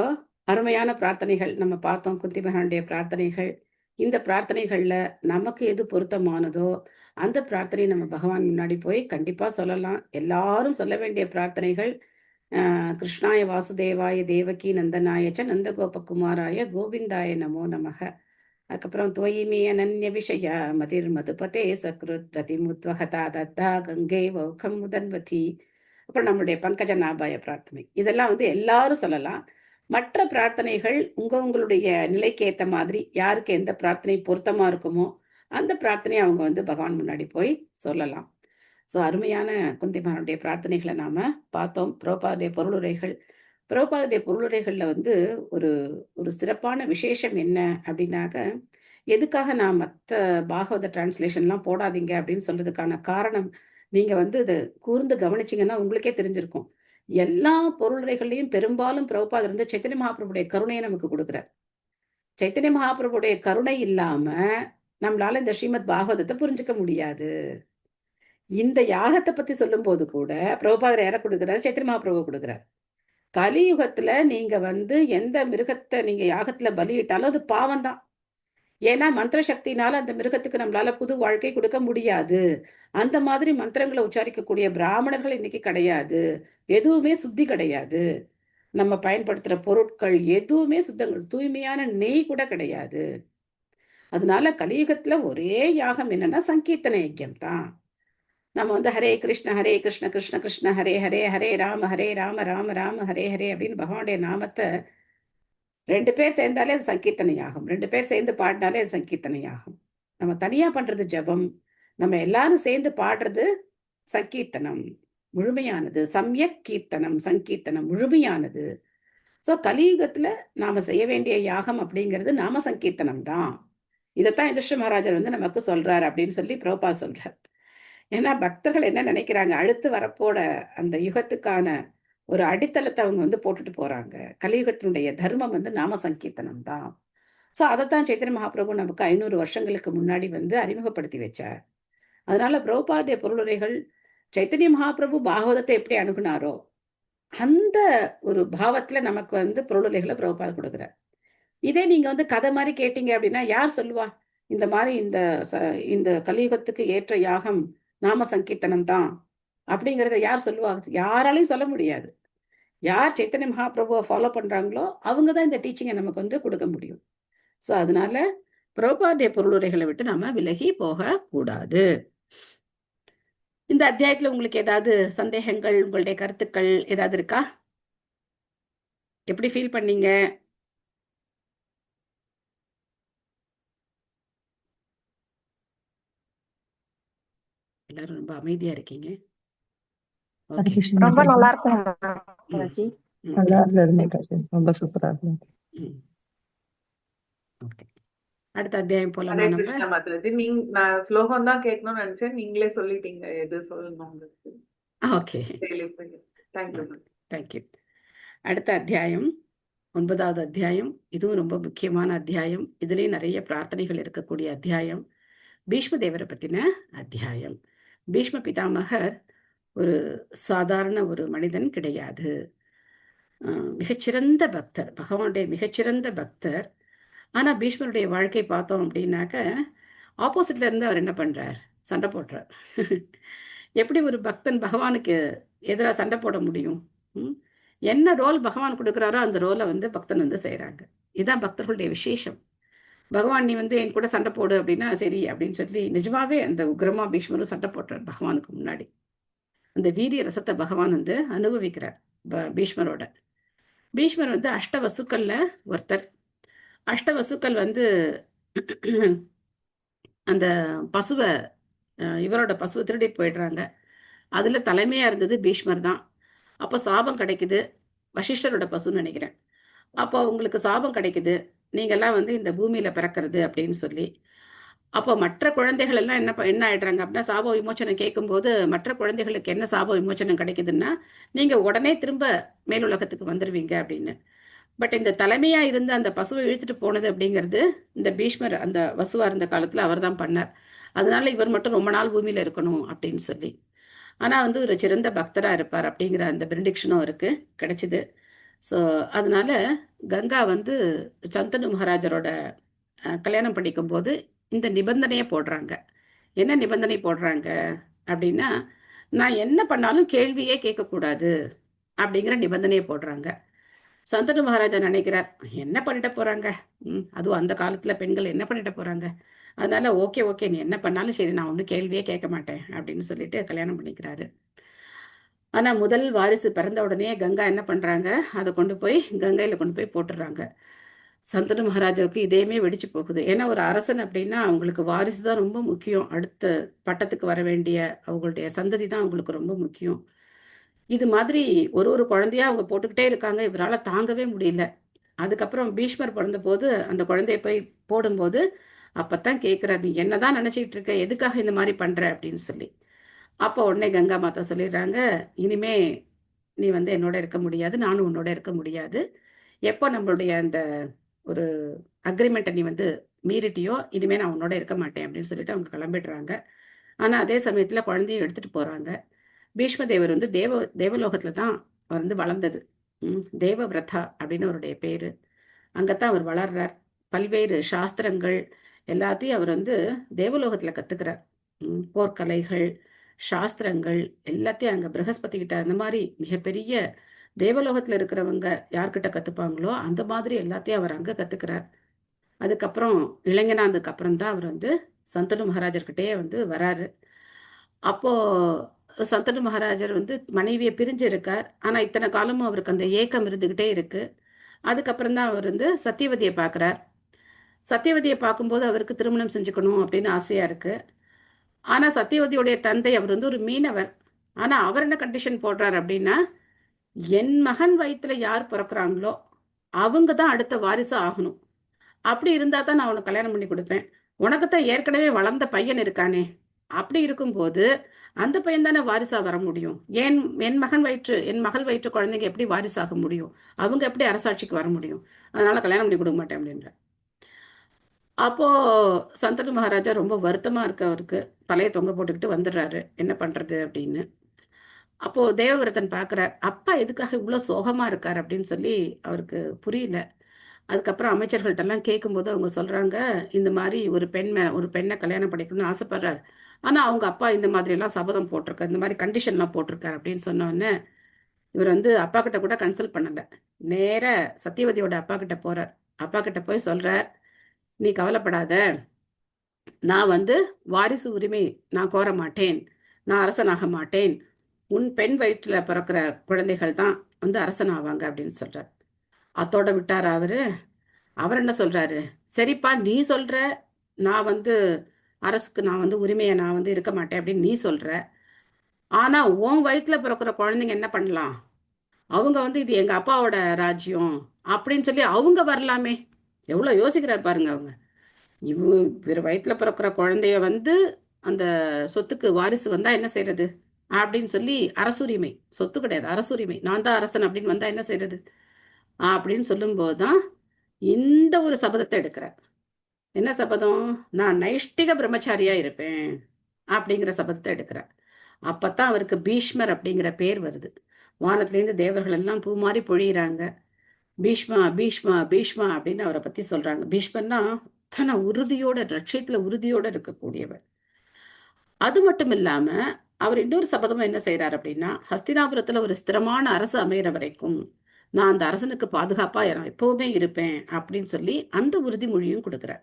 அருமையான பிரார்த்தனைகள் நம்ம பார்த்தோம். குந்தி மகாராணியுடைய பிரார்த்தனைகள். இந்த பிரார்த்தனைகள்ல நமக்கு எது பொருத்தமானதோ அந்த பிரார்த்தனை நம்ம பகவான் முன்னாடி போய் கண்டிப்பா சொல்லலாம். எல்லாரும் சொல்ல வேண்டிய பிரார்த்தனைகள் கிருஷ்ணாய வாசுதேவாய தேவகி நந்தனாயச்ச நந்தகோபகுமாராய கோவிந்தாய நமோ நமக. அதுக்கப்புறம் துவயிமே அனன்ய விஷய மதிர் மதுபதே சக்ருத் பிரதிமுத்வகதா தத்தா கங்கை வௌகம் முதன்வதி. அப்புறம் நம்மளுடைய பங்கஜநாபாய பிரார்த்தனை. இதெல்லாம் எல்லாரும் சொல்லலாம். மற்ற பிரார்த்தனைகள் உங்களுடைய நிலைக்கு ஏற்ற மாதிரி யாருக்கு எந்த பிரார்த்தனை பொருத்தமா இருக்குமோ அந்த பிரார்த்தனையை அவங்க பகவான் முன்னாடி போய் சொல்லலாம். ஸோ அருமையான குந்தி மகாராணியுடைய பிரார்த்தனைகளை நாம பார்த்தோம். பிரபுபாதுடைய பொருளுரைகள். பிரபுபாதுடைய பொருளுரைகள்ல ஒரு ஒரு சிறப்பான விசேஷம் என்ன அப்படின்னாக்க, எதுக்காக நான் மற்ற பாகவத டிரான்ஸ்லேஷன்லாம் போடாதீங்க அப்படின்னு சொல்றதுக்கான காரணம், நீங்க இதை கூர்ந்து கவனிச்சிங்கன்னா உங்களுக்கே தெரிஞ்சிருக்கும். எல்லா பொருளுரைகள்லையும் பெரும்பாலும் பிரபுபாதர் சைத்தன்ய மகாபிரபுடைய கருணையை நமக்கு கொடுக்குறார். சைத்தன்ய மகாபிரபுடைய கருணை இல்லாம நம்மளால இந்த ஸ்ரீமத் பாகவதத்தை புரிஞ்சுக்க முடியாது. இந்த யாகத்தை பத்தி சொல்லும் போது கூட பிரபுபாதர் யாரை கொடுக்குறாரு? சைத்தன்ய மகாபிரபு கொடுக்குறார். கலியுகத்துல நீங்க எந்த மிருகத்தை நீங்க யாகத்துல பலியிட்டாலும் அது பாவம் தான். ஏன்னா மந்திர சக்தினால அந்த மிருகத்துக்கு நம்மளால புது வாழ்க்கை கொடுக்க முடியாது. அந்த மாதிரி மந்திரங்களை உச்சாரிக்கக்கூடிய பிராமணர்கள் இன்னைக்கு கிடையாது. எதுவுமே சுத்தி கிடையாது. நம்ம பயன்படுத்துற பொருட்கள் எதுவுமே சுத்தங்கள், தூய்மையான நெய் கூட கிடையாது. அதனால கலியுகத்துல ஒரே யாகம் என்னன்னா சங்கீர்த்தன யஜ்யம் தான். நம்ம ஹரே கிருஷ்ண கிருஷ்ண கிருஷ்ண ஹரே ஹரே ஹரே ராம ராம ராம ஹரே ஹரே அப்படின்னு பகவானுடைய நாமத்தை 2 பேர் சேர்ந்தாலே அது சங்கீர்த்தனை யாகம். 2 பேர் சேர்ந்து பாடினாலே அது சங்கீர்த்தனை யாகம். நம்ம தனியா பண்றது ஜபம், நம்ம எல்லாரும் சேர்ந்து பாடுறது சங்கீர்த்தனம் முழுமையானது. சம்யக் கீர்த்தனம், சங்கீர்த்தனம் முழுமையானது. ஸோ கலியுகத்துல நாம செய்ய வேண்டிய யாகம் அப்படிங்கிறது நாம சங்கீர்த்தனம் தான். இதைத்தான் யுதிஷ்டிர மகாராஜர் நமக்கு சொல்றாரு அப்படின்னு சொல்லி பிரபுபாத் சொல்றார். ஏன்னா பக்தர்கள் என்ன நினைக்கிறாங்க, அடுத்து வரப்போட அந்த யுகத்துக்கான ஒரு அடித்தளத்தை அவங்க போட்டுட்டு போறாங்க. கலியுகத்தினுடைய தர்மம் நாம சங்கீர்த்தனம் தான். ஸோ அதைத்தான் சைத்தன்ய மகாபிரபு நமக்கு 500 வருஷங்களுக்கு முன்னாடி அறிமுகப்படுத்தி வச்சார். அதனால பிரபுபாதுடைய பொருளுரைகள் சைத்தன்ய மகாபிரபு பாகவதத்தை எப்படி அணுகுனாரோ அந்த ஒரு பாவத்துல நமக்கு பொருளுரைகளை பிரபுபாத் கொடுக்குறார். இதே நீங்க கதை மாதிரி கேட்டீங்க அப்படின்னா யார் சொல்லுவா இந்த மாதிரி இந்த கலியுகத்துக்கு ஏற்ற யாகம் நாம சங்கீர்த்தனம் தான் அப்படிங்கிறத யார் சொல்லுவாங்க? யாராலையும் சொல்ல முடியாது. யார் சைத்தன்ய மகாபிரபுவை ஃபாலோ பண்றாங்களோ அவங்க தான் இந்த டீச்சிங்கை நமக்கு கொடுக்க முடியும். ஸோ அதனால பிரபுபாதுடைய பொருளுரைகளை விட்டு நாம விலகி போக கூடாது. இந்த அத்தியாயத்துல உங்களுக்கு ஏதாவது சந்தேகங்கள், உங்களுடைய கருத்துக்கள் ஏதாவது இருக்கா? எப்படி ஃபீல் பண்ணீங்க? எல்லாரும் ரொம்ப அமைதியா இருக்கீங்க. ரொம்ப நல்லா இருக்கும். ரொம்ப சூப்பரா இருக்கும். அடுத்த அத்தியாயம் போலாமா நம்ம? நான் ஸ்லோகம் தான் கேட்கணும்னு நினைச்சேன், நீங்களே சொல்லிட்டீங்க எது சொல்லணும். Okay, thank you. அடுத்த அத்தியாயம் 9வது அத்தியாயம். இதுவும் ரொம்ப முக்கியமான அத்தியாயம். இதுலயும் நிறைய பிரார்த்தனைகள் இருக்கக்கூடிய அத்தியாயம். பீஷ்ம தேவரை பத்தின அத்தியாயம். பீஷ்ம பிதாமகர் ஒரு சாதாரண ஒரு மனிதன் கிடையாது. மிகச்சிறந்த பக்தர், பகவானுடைய மிகச்சிறந்த பக்தர். ஆனா பீஷ்மருடைய வாழ்க்கை பார்த்தோம் அப்படின்னாக்க ஆப்போசிட்ல இருந்து அவர் என்ன பண்றார்? சண்டை போடுறார். எப்படி ஒரு பக்தன் பகவானுக்கு எதிராக சண்டை போட முடியும்? என்ன ரோல் பகவான் கொடுக்குறாரோ அந்த ரோலை பக்தன் செய்யறாங்க. இதுதான் பக்தர்களுடைய விசேஷம். பகவான் நீ வந்து என் கூட சண்டை போடு அப்படின்னா சரி அப்படின்னு சொல்லி நிஜமாவே அந்த உக்ரமா பீஷ்மரும் சண்டை போட்டார் பகவானுக்கு முன்னாடி. அந்த வீரிய ரசத்தை பகவான் வந்து அனுபவிக்கிறார் பீஷ்மரோட. பீஷ்மர் வந்து அஷ்டவசுக்கள்ல ஒருத்தர். அஷ்டவசுக்கள் வந்து அந்த பசுவை இவரோட பசுவை திருடிட்டு போயிடுறாங்க. அதுல தலைமையா இருந்தது பீஷ்மர் தான். அப்போ சாபம் கிடைக்குது, வசிஷ்டரோட பசுன்னு நினைக்கிறேன். அப்போ உங்களுக்கு சாபம் கிடைக்குது, நீங்கெல்லாம் வந்து இந்த பூமியில பிறக்கிறது அப்படின்னு சொல்லி. அப்போ மற்ற குழந்தைகள் எல்லாம் என்ன ஆயிடுறாங்க அப்படின்னா, சாப விமோச்சனம் கேட்கும்போது மற்ற குழந்தைகளுக்கு என்ன சாப விமோச்சனம் கிடைக்குதுன்னா, நீங்க உடனே திரும்ப மேலுலகத்துக்கு வந்துருவீங்க அப்படின்னு. பட் இந்த தலைமையா இருந்து அந்த பசுவை இழுத்துட்டு போனது அப்படிங்கிறது இந்த பீஷ்மர் அந்த வசுவா இருந்த காலத்துல அவர் தான் பண்ணார். அதனால இவர் மட்டும் ரொம்ப நாள் பூமியில இருக்கணும் அப்படின்னு சொல்லி. ஆனா வந்து ஒரு சிறந்த பக்தரா இருப்பார் அப்படிங்கிற அந்த பெனிடிக்ஷனும் அவருக்கு கிடைச்சிது. ஸோ அதனால கங்கா வந்து சந்தனு மகாராஜரோட கல்யாணம் பண்ணிக்கும் போது இந்த நிபந்தனையை போடுறாங்க. என்ன நிபந்தனை போடுறாங்க அப்படின்னா, நான் என்ன பண்ணாலும் கேள்வியே கேட்கக்கூடாது அப்படிங்கிற நிபந்தனையை போடுறாங்க. சந்தனு மகாராஜா நினைக்கிறார், என்ன பண்ணிட்ட போறாங்க, அதுவும் அந்த காலத்துல பெண்கள் என்ன பண்ணிட்ட போறாங்க, அதனால ஓகே ஓகே நீ என்ன பண்ணாலும் சரி நான் ஒன்றும் கேள்வியே கேட்க மாட்டேன் அப்படின்னு சொல்லிட்டு கல்யாணம் பண்ணிக்கிறாரு. ஆனா முதல் வாரிசு பிறந்த உடனே கங்கா என்ன பண்றாங்க, அதை கொண்டு போய் கங்கையில கொண்டு போய் போட்டுடுறாங்க. சந்தனு மகாராஜாவுக்கு இதேமே வெடிச்சு போகுது. ஏன்னா ஒரு அரசன் அப்படின்னா அவங்களுக்கு வாரிசு தான் ரொம்ப முக்கியம். அடுத்த பட்டத்துக்கு வர வேண்டிய அவங்களுடைய சந்ததி தான் அவங்களுக்கு ரொம்ப முக்கியம். இது மாதிரி ஒரு குழந்தையா அவங்க போட்டுக்கிட்டே இருக்காங்க. இவரால் தாங்கவே முடியல. அதுக்கப்புறம் பீஷ்மர் பிறந்த போது அந்த குழந்தைய போய் போடும்போது அப்பத்தான் கேட்கிறார், நீ என்னதான் நினைச்சிட்டு இருக்க, எதுக்காக இந்த மாதிரி பண்ற அப்படின்னு சொல்லி. அப்போ உடனே கங்கா மாதா சொல்லிடுறாங்க, இனிமே நீ வந்து என்னோட இருக்க முடியாது, நானும் உன்னோட இருக்க முடியாது. எப்போ நம்மளுடைய அந்த ஒரு அக்ரிமெண்ட்டை நீ வந்து மீறிட்டியோ இனிமே நான் உன்னோட இருக்க மாட்டேன் அப்படின்னு சொல்லிட்டு அவங்க கிளம்பிடுறாங்க. ஆனா அதே சமயத்துல குழந்தையும் எடுத்துட்டு போறாங்க. பீஷ்ம தேவர் வந்து தேவலோகத்துல தான் அவர் வந்து வளர்ந்தது. தேவவிரதா அப்படின்னு அவருடைய பேரு. அங்கத்தான் அவர் வளர்றார். பல்வேறு சாஸ்திரங்கள் எல்லாத்தையும் அவர் வந்து தேவலோகத்துல கத்துக்கிறார். போர்க்கலைகள், சாஸ்திரங்கள் எல்லாத்தையும் அங்க பிரகஸ்பதி கிட்ட, அந்த மாதிரி மிகப்பெரிய தேவலோகத்துல இருக்கிறவங்க யார்கிட்ட கத்துப்பாங்களோ அந்த மாதிரி எல்லாத்தையும் அவர் அங்க கத்துக்கிறார். அதுக்கப்புறம் இளைஞனானதுக்கு அப்புறம் தான் அவர் வந்து சந்தனு மகாராஜர்கிட்டயே வந்து வராரு. அப்போ சந்தனு மகாராஜர் வந்து மனைவியை பிரிஞ்சு இருக்கார். ஆனா இத்தனை காலமும் அவருக்கு அந்த ஏக்கம் இருந்துகிட்டே இருக்கு. அதுக்கப்புறம் தான் அவர் வந்து சத்தியவதியை பார்க்குறார். சத்தியவதியை பார்க்கும்போது அவருக்கு திருமணம் செஞ்சுக்கணும் அப்படின்னு ஆசையா இருக்கு. ஆனா சத்தியவதியுடைய தந்தை அவர் வந்து ஒரு மீனவர். ஆனா அவர் என்ன கண்டிஷன் போடுறார் அப்படின்னா, என் மகன் வயிற்றுல யார் பிறக்கிறாங்களோ அவங்க தான் அடுத்த வாரிசு ஆகணும். அப்படி இருந்தா தான் நான் உனக்கு கல்யாணம் பண்ணி கொடுப்பேன். உனக்குத்தான் ஏற்கனவே வளர்ந்த பையன் இருக்கானே, அப்படி இருக்கும்போது அந்த பையன் தானே வாரிசா வர முடியும். என் மகள் வயிற்று குழந்தைங்க எப்படி வாரிசாக முடியும், அவங்க எப்படி அரசாட்சிக்கு வர முடியும், அதனால கல்யாணம் பண்ணி கொடுக்க மாட்டேன் அப்படின்ற. அப்போ சந்தனு மகாராஜா ரொம்ப வருத்தமா இருக்கு அவருக்கு. தலையை தொங்க போட்டுக்கிட்டு வந்துடுறாரு, என்ன பண்றது அப்படின்னு. அப்போ தேவவிரதன் பார்க்குறார், அப்பா எதுக்காக இவ்வளோ சோகமா இருக்கார் அப்படின்னு சொல்லி அவருக்கு புரியல. அதுக்கப்புறம் அமைச்சர்கள்ட்ட எல்லாம் கேட்கும்போது அவங்க சொல்றாங்க, இந்த மாதிரி ஒரு பெண்ணை கல்யாணம் பண்ணிக்கணும்னு ஆசைப்படுறார். ஆனா அவங்க அப்பா இந்த மாதிரி எல்லாம் சபதம் போட்டிருக்காரு, இந்த மாதிரி கண்டிஷன்லாம் போட்டிருக்காரு அப்படின்னு சொன்ன உடனே இவர் வந்து அப்பா கிட்ட கூட கன்சல்ட் பண்ணல. நேர சத்தியவதியோட அப்பா கிட்ட போறார். அப்பா கிட்ட போய் சொல்றார், நீ கவலைப்படாத, நான் வந்து வாரிசு உரிமை நான் கோர மாட்டேன், நான் அரசனாக மாட்டேன், உன் பெண் வயிற்றுல பிறக்கிற குழந்தைகள் தான் வந்து அரசனாவாங்க அப்படின்னு சொல்றார். அத்தோட விட்டார் அவரு. அவர் என்ன சொல்றாரு, சரிப்பா நீ சொல்ற, நான் வந்து அரசுக்கு நான் வந்து உரிமையை நான் வந்து இருக்க மாட்டேன் அப்படின்னு நீ சொல்ற, ஆனா உன் வயிற்றுல பிறக்கிற குழந்தைங்க என்ன பண்ணலாம், அவங்க வந்து இது எங்க அப்பாவோட ராஜ்யம் அப்படின்னு சொல்லி அவங்க வரலாமே. எவ்வளவு யோசிக்கிறார் பாருங்க அவங்க. இவரு வயிற்றுல பிறக்கிற குழந்தைய வந்து அந்த சொத்துக்கு வாரிசு வந்தா என்ன செய்யறது அப்படின்னு சொல்லி, அரசுரிமை, சொத்து கிடையாது அரசுரிமை, நான் தான் அரசன் அப்படின்னு வந்தா என்ன செய்யறது அப்படின்னு சொல்லும் போதுதான் இந்த ஒரு சபதத்தை எடுக்கிறார். என்ன சபதம், நான் நைஷ்டிக பிரம்மச்சாரியா இருப்பேன் அப்படிங்கிற சபதத்தை எடுக்கிறார். அப்பத்தான் அவருக்கு பீஷ்மர் அப்படிங்கிற பேர் வருது. வானத்திலேருந்து தேவர்கள் எல்லாம் பூ மாதிரி பொழியிறாங்க. பீஷ்மா பீஷ்மா பீஷ்மா அப்படின்னு அவரை பத்தி சொல்றாங்க. பீஷ்மர்னா அத்தனை உறுதியோட, லட்சியத்துல உறுதியோட இருக்கக்கூடியவர். அது மட்டும் இல்லாம அவர் இன்னொரு சபதம் என்ன செய்யறாரு அப்படின்னா, ஹஸ்தினாபுரத்துல ஒரு ஸ்திரமான அரசு அமைகிற வரைக்கும் நான் அந்த அரசனுக்கு பாதுகாப்பா எப்பவுமே இருப்பேன் அப்படின்னு சொல்லி அந்த உறுதிமொழியும் கொடுக்குறார்.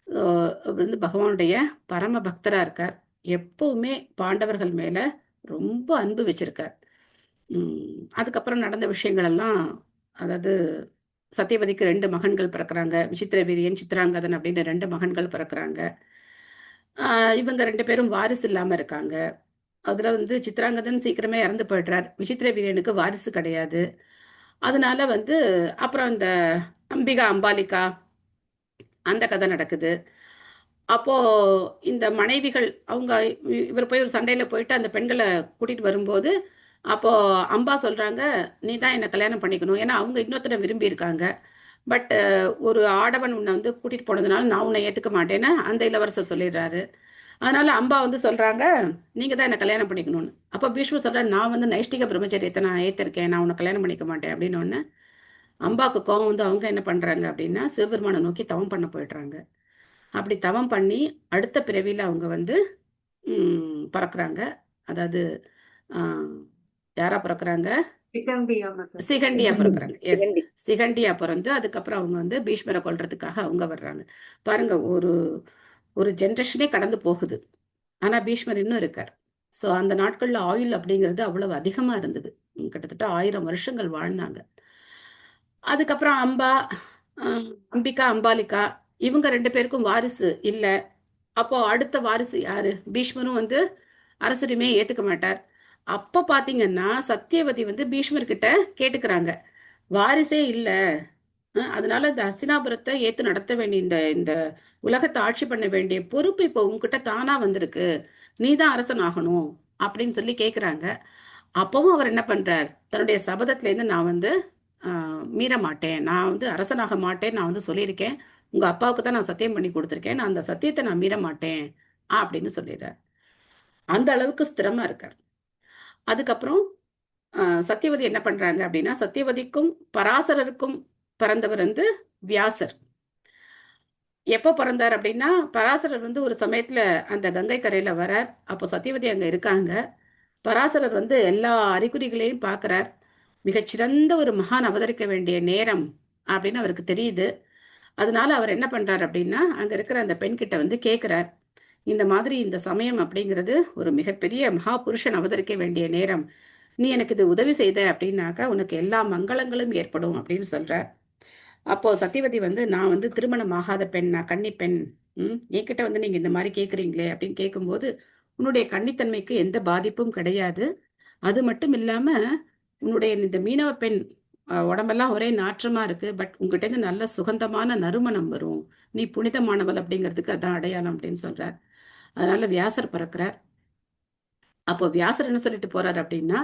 அவர் வந்து பகவானுடைய பரம பக்தரா இருக்கார். எப்பவுமே பாண்டவர்கள் மேல ரொம்ப அன்பு வச்சிருக்கார். அதுக்கப்புறம் நடந்த விஷயங்கள் எல்லாம், அதாவது சத்தியவதிக்கு 2 மகன்கள் பிறக்கிறாங்க. விசித்திர வீரியன், சித்திராங்கதன் அப்படின்னு 2 மகன்கள் பிறக்கிறாங்க. இவங்க 2 பேரும் வாரிசு இல்லாம இருக்காங்க. அதுல வந்து சித்திராங்கதன் சீக்கிரமே இறந்து போயிடுறார். விசித்திர வீரியனுக்கு வாரிசு கிடையாது. அதனால வந்து அப்புறம் இந்த அம்பிகா அம்பாலிகா அந்த கதை நடக்குது. அப்போ இந்த மனைவிகள் அவங்க இவர் போய் ஒரு சண்டையில போயிட்டு அந்த பெண்களை கூட்டிட்டு வரும்போது, அப்போ அம்பா சொல்றாங்க, நீ தான் என்ன கல்யாணம் பண்ணிக்கணும். ஏன்னா அவங்க இன்னொருத்தரை விரும்பி இருக்காங்க. பட் ஒரு ஆடவன் உன்னை வந்து கூட்டிட்டு போனதுனால நான் உன்னை ஏத்துக்க மாட்டேன்னு அந்த இளவரசர் சொல்லிடுறாரு. அதனால அம்பா வந்து சொல்றாங்க, நீங்க தான் என்ன கல்யாணம் பண்ணிக்கணும்னு. அப்போ பீஷ்மர் சொல்றாரு, நான் வந்து நைஷ்டிக பிரம்மச்சரியத்தை நான் ஏத்திருக்கேன், நான் உன்னை கல்யாணம் பண்ணிக்க மாட்டேன் அப்படின்னு ஒன்று. அம்பாவுக்கு கோவம் வந்து அவங்க என்ன பண்றாங்க அப்படின்னா சிவபெருமானை நோக்கி தவம் பண்ண போயிடுறாங்க. அப்படி தவம் பண்ணி அடுத்த பிறவியில அவங்க வந்து பிறக்கிறாங்க. அதாவது யாரா பிறக்கிறாங்க? சிகண்டியா பிறக்கிறாங்க. எஸ், சிகண்டியா பிறந்து அதுக்கப்புறம் அவங்க வந்து பீஷ்மரை கொல்றதுக்காக அவங்க வர்றாங்க. பாருங்க, ஒரு ஒரு ஜென்ரேஷனே கடந்து போகுது, ஆனா பீஷ்மர் இன்னும் இருக்கார். ஸோ அந்த நாட்கள்ல ஆயுள் அப்படிங்கிறது அவ்வளவு அதிகமா இருந்தது. கிட்டத்தட்ட 1000 வருஷங்கள் வாழ்ந்தாங்க. அதுக்கப்புறம் அம்பிகா அம்பாலிகா இவங்க 2 பேருக்கும் வாரிசு இல்லை. அப்போ அடுத்த வாரிசு யாரு? பீஷ்மரும் வந்து அரசுரிமையை ஏத்துக்க மாட்டார். அப்ப பாத்தீங்கன்னா சத்தியவதி வந்து பீஷ்மர் கிட்ட கேட்டுக்கிறாங்க, வாரிசே இல்ல, அதனால இந்த ஹஸ்தினாபுரத்தை ஏத்து நடத்த வேண்டிய இந்த இந்த உலகத்தை ஆட்சி பண்ண வேண்டிய பொறுப்பு இப்போ உங்ககிட்ட தானா வந்திருக்கு, நீதான் அரசன் ஆகணும் அப்படின்னு சொல்லி கேக்குறாங்க. அப்பவும் அவர் என்ன பண்றார், தன்னுடைய சபதத்துல இருந்து நான் வந்து மீற மாட்டேன், நான் வந்து அரசனாக மாட்டேன், நான் வந்து சொல்லியிருக்கேன், உங்க அப்பாவுக்கு தான் நான் சத்தியம் பண்ணி கொடுத்துருக்கேன், நான் அந்த சத்தியத்தை நான் மீற மாட்டேன் அப்படின்னு சொல்லிடுறார். அந்த அளவுக்கு ஸ்திரமா இருக்கார். அதுக்கப்புறம் சத்தியவதி என்ன பண்றாங்க அப்படின்னா, சத்தியவதிக்கும் பராசரருக்கும் பிறந்தவர் வந்து வியாசர். எப்போ பிறந்தார் அப்படின்னா, பராசரர் வந்து ஒரு சமயத்துல அந்த கங்கை கரையில வரார். அப்போ சத்தியவதி அங்க இருக்காங்க. பராசரர் வந்து எல்லா அறிகுறிகளையும் பார்க்கிறார். மிகச்சிறந்த ஒரு மகான் அவதரிக்க வேண்டிய நேரம் அப்படின்னு அவருக்கு தெரியுது. அதனால அவர் என்ன பண்றார் அப்படின்னா, அங்க இருக்கிற அந்த பெண் கிட்ட வந்து கேட்கிறார், இந்த மாதிரி இந்த சமயம் அப்படிங்கிறது ஒரு மிகப்பெரிய மகா புருஷன் அவதரிக்க வேண்டிய நேரம், நீ எனக்கு இது உதவி செய்த அப்படின்னாக்கா உனக்கு எல்லா மங்களங்களும் ஏற்படும் அப்படின்னு சொல்றார். அப்போ சத்தியவதி வந்து, நான் வந்து திருமணம் ஆகாத பெண், நான் கன்னி பெண், என்கிட்ட வந்து நீங்க இந்த மாதிரி கேட்குறீங்களே அப்படின்னு கேட்கும்போது, உன்னுடைய கன்னித்தன்மைக்கு எந்த பாதிப்பும் கிடையாது. அது மட்டும் இல்லாம உன்னுடைய இந்த மீனவ பெண் உடம்பெல்லாம் ஒரே நாற்றமா இருக்கு, பட் உங்ககிட்ட இருந்து நல்ல சுகந்தமான நறுமணம் வரும், நீ புனிதமானவள் அப்படிங்கிறதுக்கு அதான் அடையாளம் அப்படின்னு சொல்றார். அதனால வியாசர் பிறக்கிறார். அப்போ வியாசர் என்ன சொல்லிட்டு போறாரு அப்படின்னா,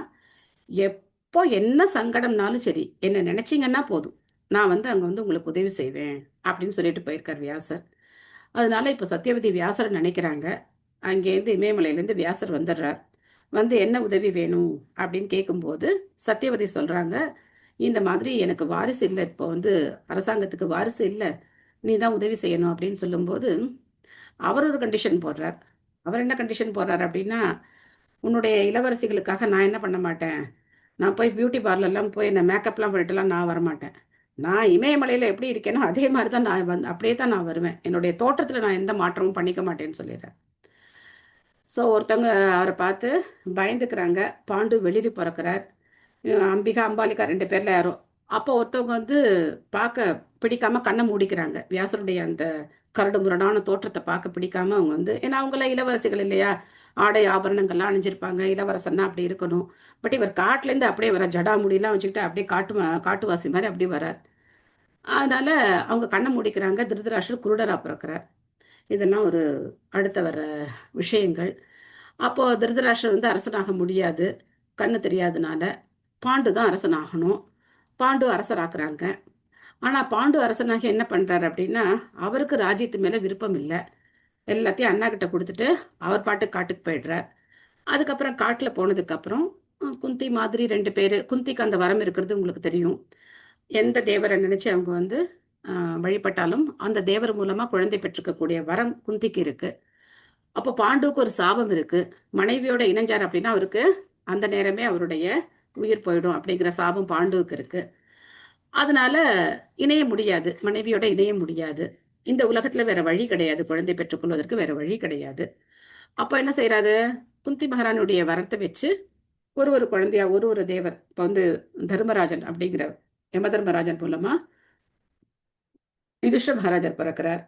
எப்போ என்ன சங்கடம்னாலும் சரி என்ன நினைச்சீங்கன்னா போதும், நான் வந்து அங்க வந்து உங்களுக்கு உதவி செய்வேன் அப்படின்னு சொல்லிட்டு போயிருக்கார் வியாசர். அதனால இப்போ சத்தியவதி வியாசரை நினைக்கிறாங்க. அங்கேருந்து இமயமலையிலேருந்து வியாசர் வந்துடுறார். வந்து என்ன உதவி வேணும் அப்படின்னு கேட்கும்போது சத்தியவதி சொல்றாங்க, இந்த மாதிரி எனக்கு வாரிசு இல்லை, இப்போ வந்து அரசாங்கத்துக்கு வாரிசு இல்லை, நீ தான் உதவி செய்யணும் அப்படின்னு சொல்லும்போது அவர் ஒரு கண்டிஷன் போடுறார். அவர் என்ன கண்டிஷன் போடுறார் அப்படின்னா, உன்னுடைய இளவரசிகளுக்காக நான் என்ன பண்ண மாட்டேன், நான் போய் பியூட்டி பார்லர்லாம் போய் இந்த மேக்கப்லாம் பண்ணிட்டுலாம் நான் வரமாட்டேன், நான் இமயமலையில் எப்படி இருக்கேனோ அதே மாதிரி தான் நான் அப்படியே தான் நான் வருவேன், என்னுடைய தோற்றத்தில் நான் எந்த மாற்றமும் பண்ணிக்க மாட்டேன்னு சொல்லிடுறேன். ஸோ ஒருத்தவங்க அவரை பார்த்து பயந்துக்கிறாங்க. பாண்டு வெளிரி பிறக்கிறார். அம்பிகா அம்பாலிகா 2 பேர்ல யாரும். அப்போ ஒருத்தவங்க வந்து பார்க்க பிடிக்காம கண்ணை மூடிக்கிறாங்க. வியாசருடைய அந்த கரடு முரடான தோற்றத்தை பார்க்க பிடிக்காம அவங்க வந்து, ஏன்னா அவங்களாம் இளவரசிகள் இல்லையா, ஆடை ஆபரணங்கள்லாம் அணிஞ்சிருப்பாங்க, இளவரசன்னா அப்படி இருக்கணும். பட் இவர் காட்டுலேருந்து அப்படியே வர, ஜடா முடியெல்லாம் வச்சுக்கிட்டு அப்படியே காட்டுவாசி மாதிரி அப்படி வரார். அதனால அவங்க கண்ணை மூடிக்கிறாங்க. திருதராஷ்டிரர் குருடரா பிறக்கிறார். இதெல்லாம் ஒரு அடுத்த வர விஷயங்கள். அப்போ திருதராஷ்டிரர் வந்து அரசனாக முடியாது, கண்ணு தெரியாதனால. பாண்டு தான் அரசனாகணும். பாண்டு அரசராக்குறாங்க. ஆனா பாண்டு அரசனாக என்ன பண்றாரு அப்படின்னா, அவருக்கு ராஜ்யத்து மேல விருப்பம் இல்லை, எல்லாத்தையும் அண்ணா கிட்ட கொடுத்துட்டு அவர் பாட்டு காட்டுக்கு போயிடுறார். அதுக்கப்புறம் காட்டுல போனதுக்கு அப்புறம் குந்தி மாதிரி 2 பேரு, குந்திக்கு அந்த வரம் இருக்கிறது உங்களுக்கு தெரியும், எந்த தேவரை நினைச்சு அவங்க வந்து வழிபட்டாலும் அந்த தேவர் மூலமா குழந்தை பெற்றுக்கக்கூடிய வரம் குந்திக்கு இருக்கு. அப்போ பாண்டுவுக்கு ஒரு சாபம் இருக்கு, மனைவியோட இணைஞ்சார் அப்படின்னா அவருக்கு அந்த நேரமே அவருடைய உயிர் போயிடும் அப்படிங்கிற சாபம் பாண்டுவுக்கு இருக்கு. அதனால இணைய முடியாது, மனைவியோட இணைய முடியாது. இந்த உலகத்துல வேற வழி கிடையாது, குழந்தை பெற்றுக்கொள்வதற்கு வேற வழி கிடையாது. அப்ப என்ன செய்யறாரு, குந்தி மகாராணியுடைய வரத்தை வச்சு ஒரு குழந்தையா ஒரு தேவர், இப்ப வந்து தர்மராஜன் அப்படிங்கிற யம தர்மராஜன் மூலமா யுதிஷ்ட மகாராஜர் பிறக்கிறார்.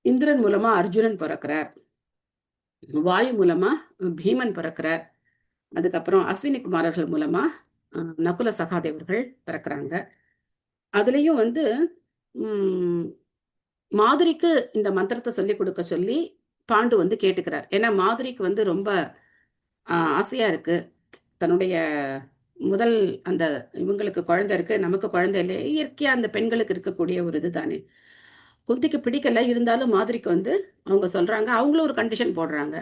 இந்திரன் மூலமா அர்ஜுனன் பிறக்கிறார். வாயு மூலமா பீமன் பிறக்கிறார். அதுக்கப்புறம் அஸ்வினி குமாரர்கள் மூலமா நகுல சகாதேவர்கள் பிறக்கிறாங்க. அதுலயும் வந்து மாதுரிக்கு இந்த மந்திரத்தை சொல்லி கொடுக்க சொல்லி பாண்டு வந்து கேட்டுக்கிறார். ஏன்னா மாதுரிக்கு வந்து ரொம்ப ஆசையா இருக்கு, தன்னுடைய முதல் அந்த இவங்களுக்கு குழந்தை இருக்கு, நமக்கு குழந்தை இல்லை, இயற்கையா அந்த பெண்களுக்கு இருக்கக்கூடிய ஒரு இது தானே. குந்திக்கு பிடிக்கல, இருந்தாலும் மாதுரிக்கு வந்து அவங்க சொல்றாங்க, அவங்களும் ஒரு கண்டிஷன் போடுறாங்க,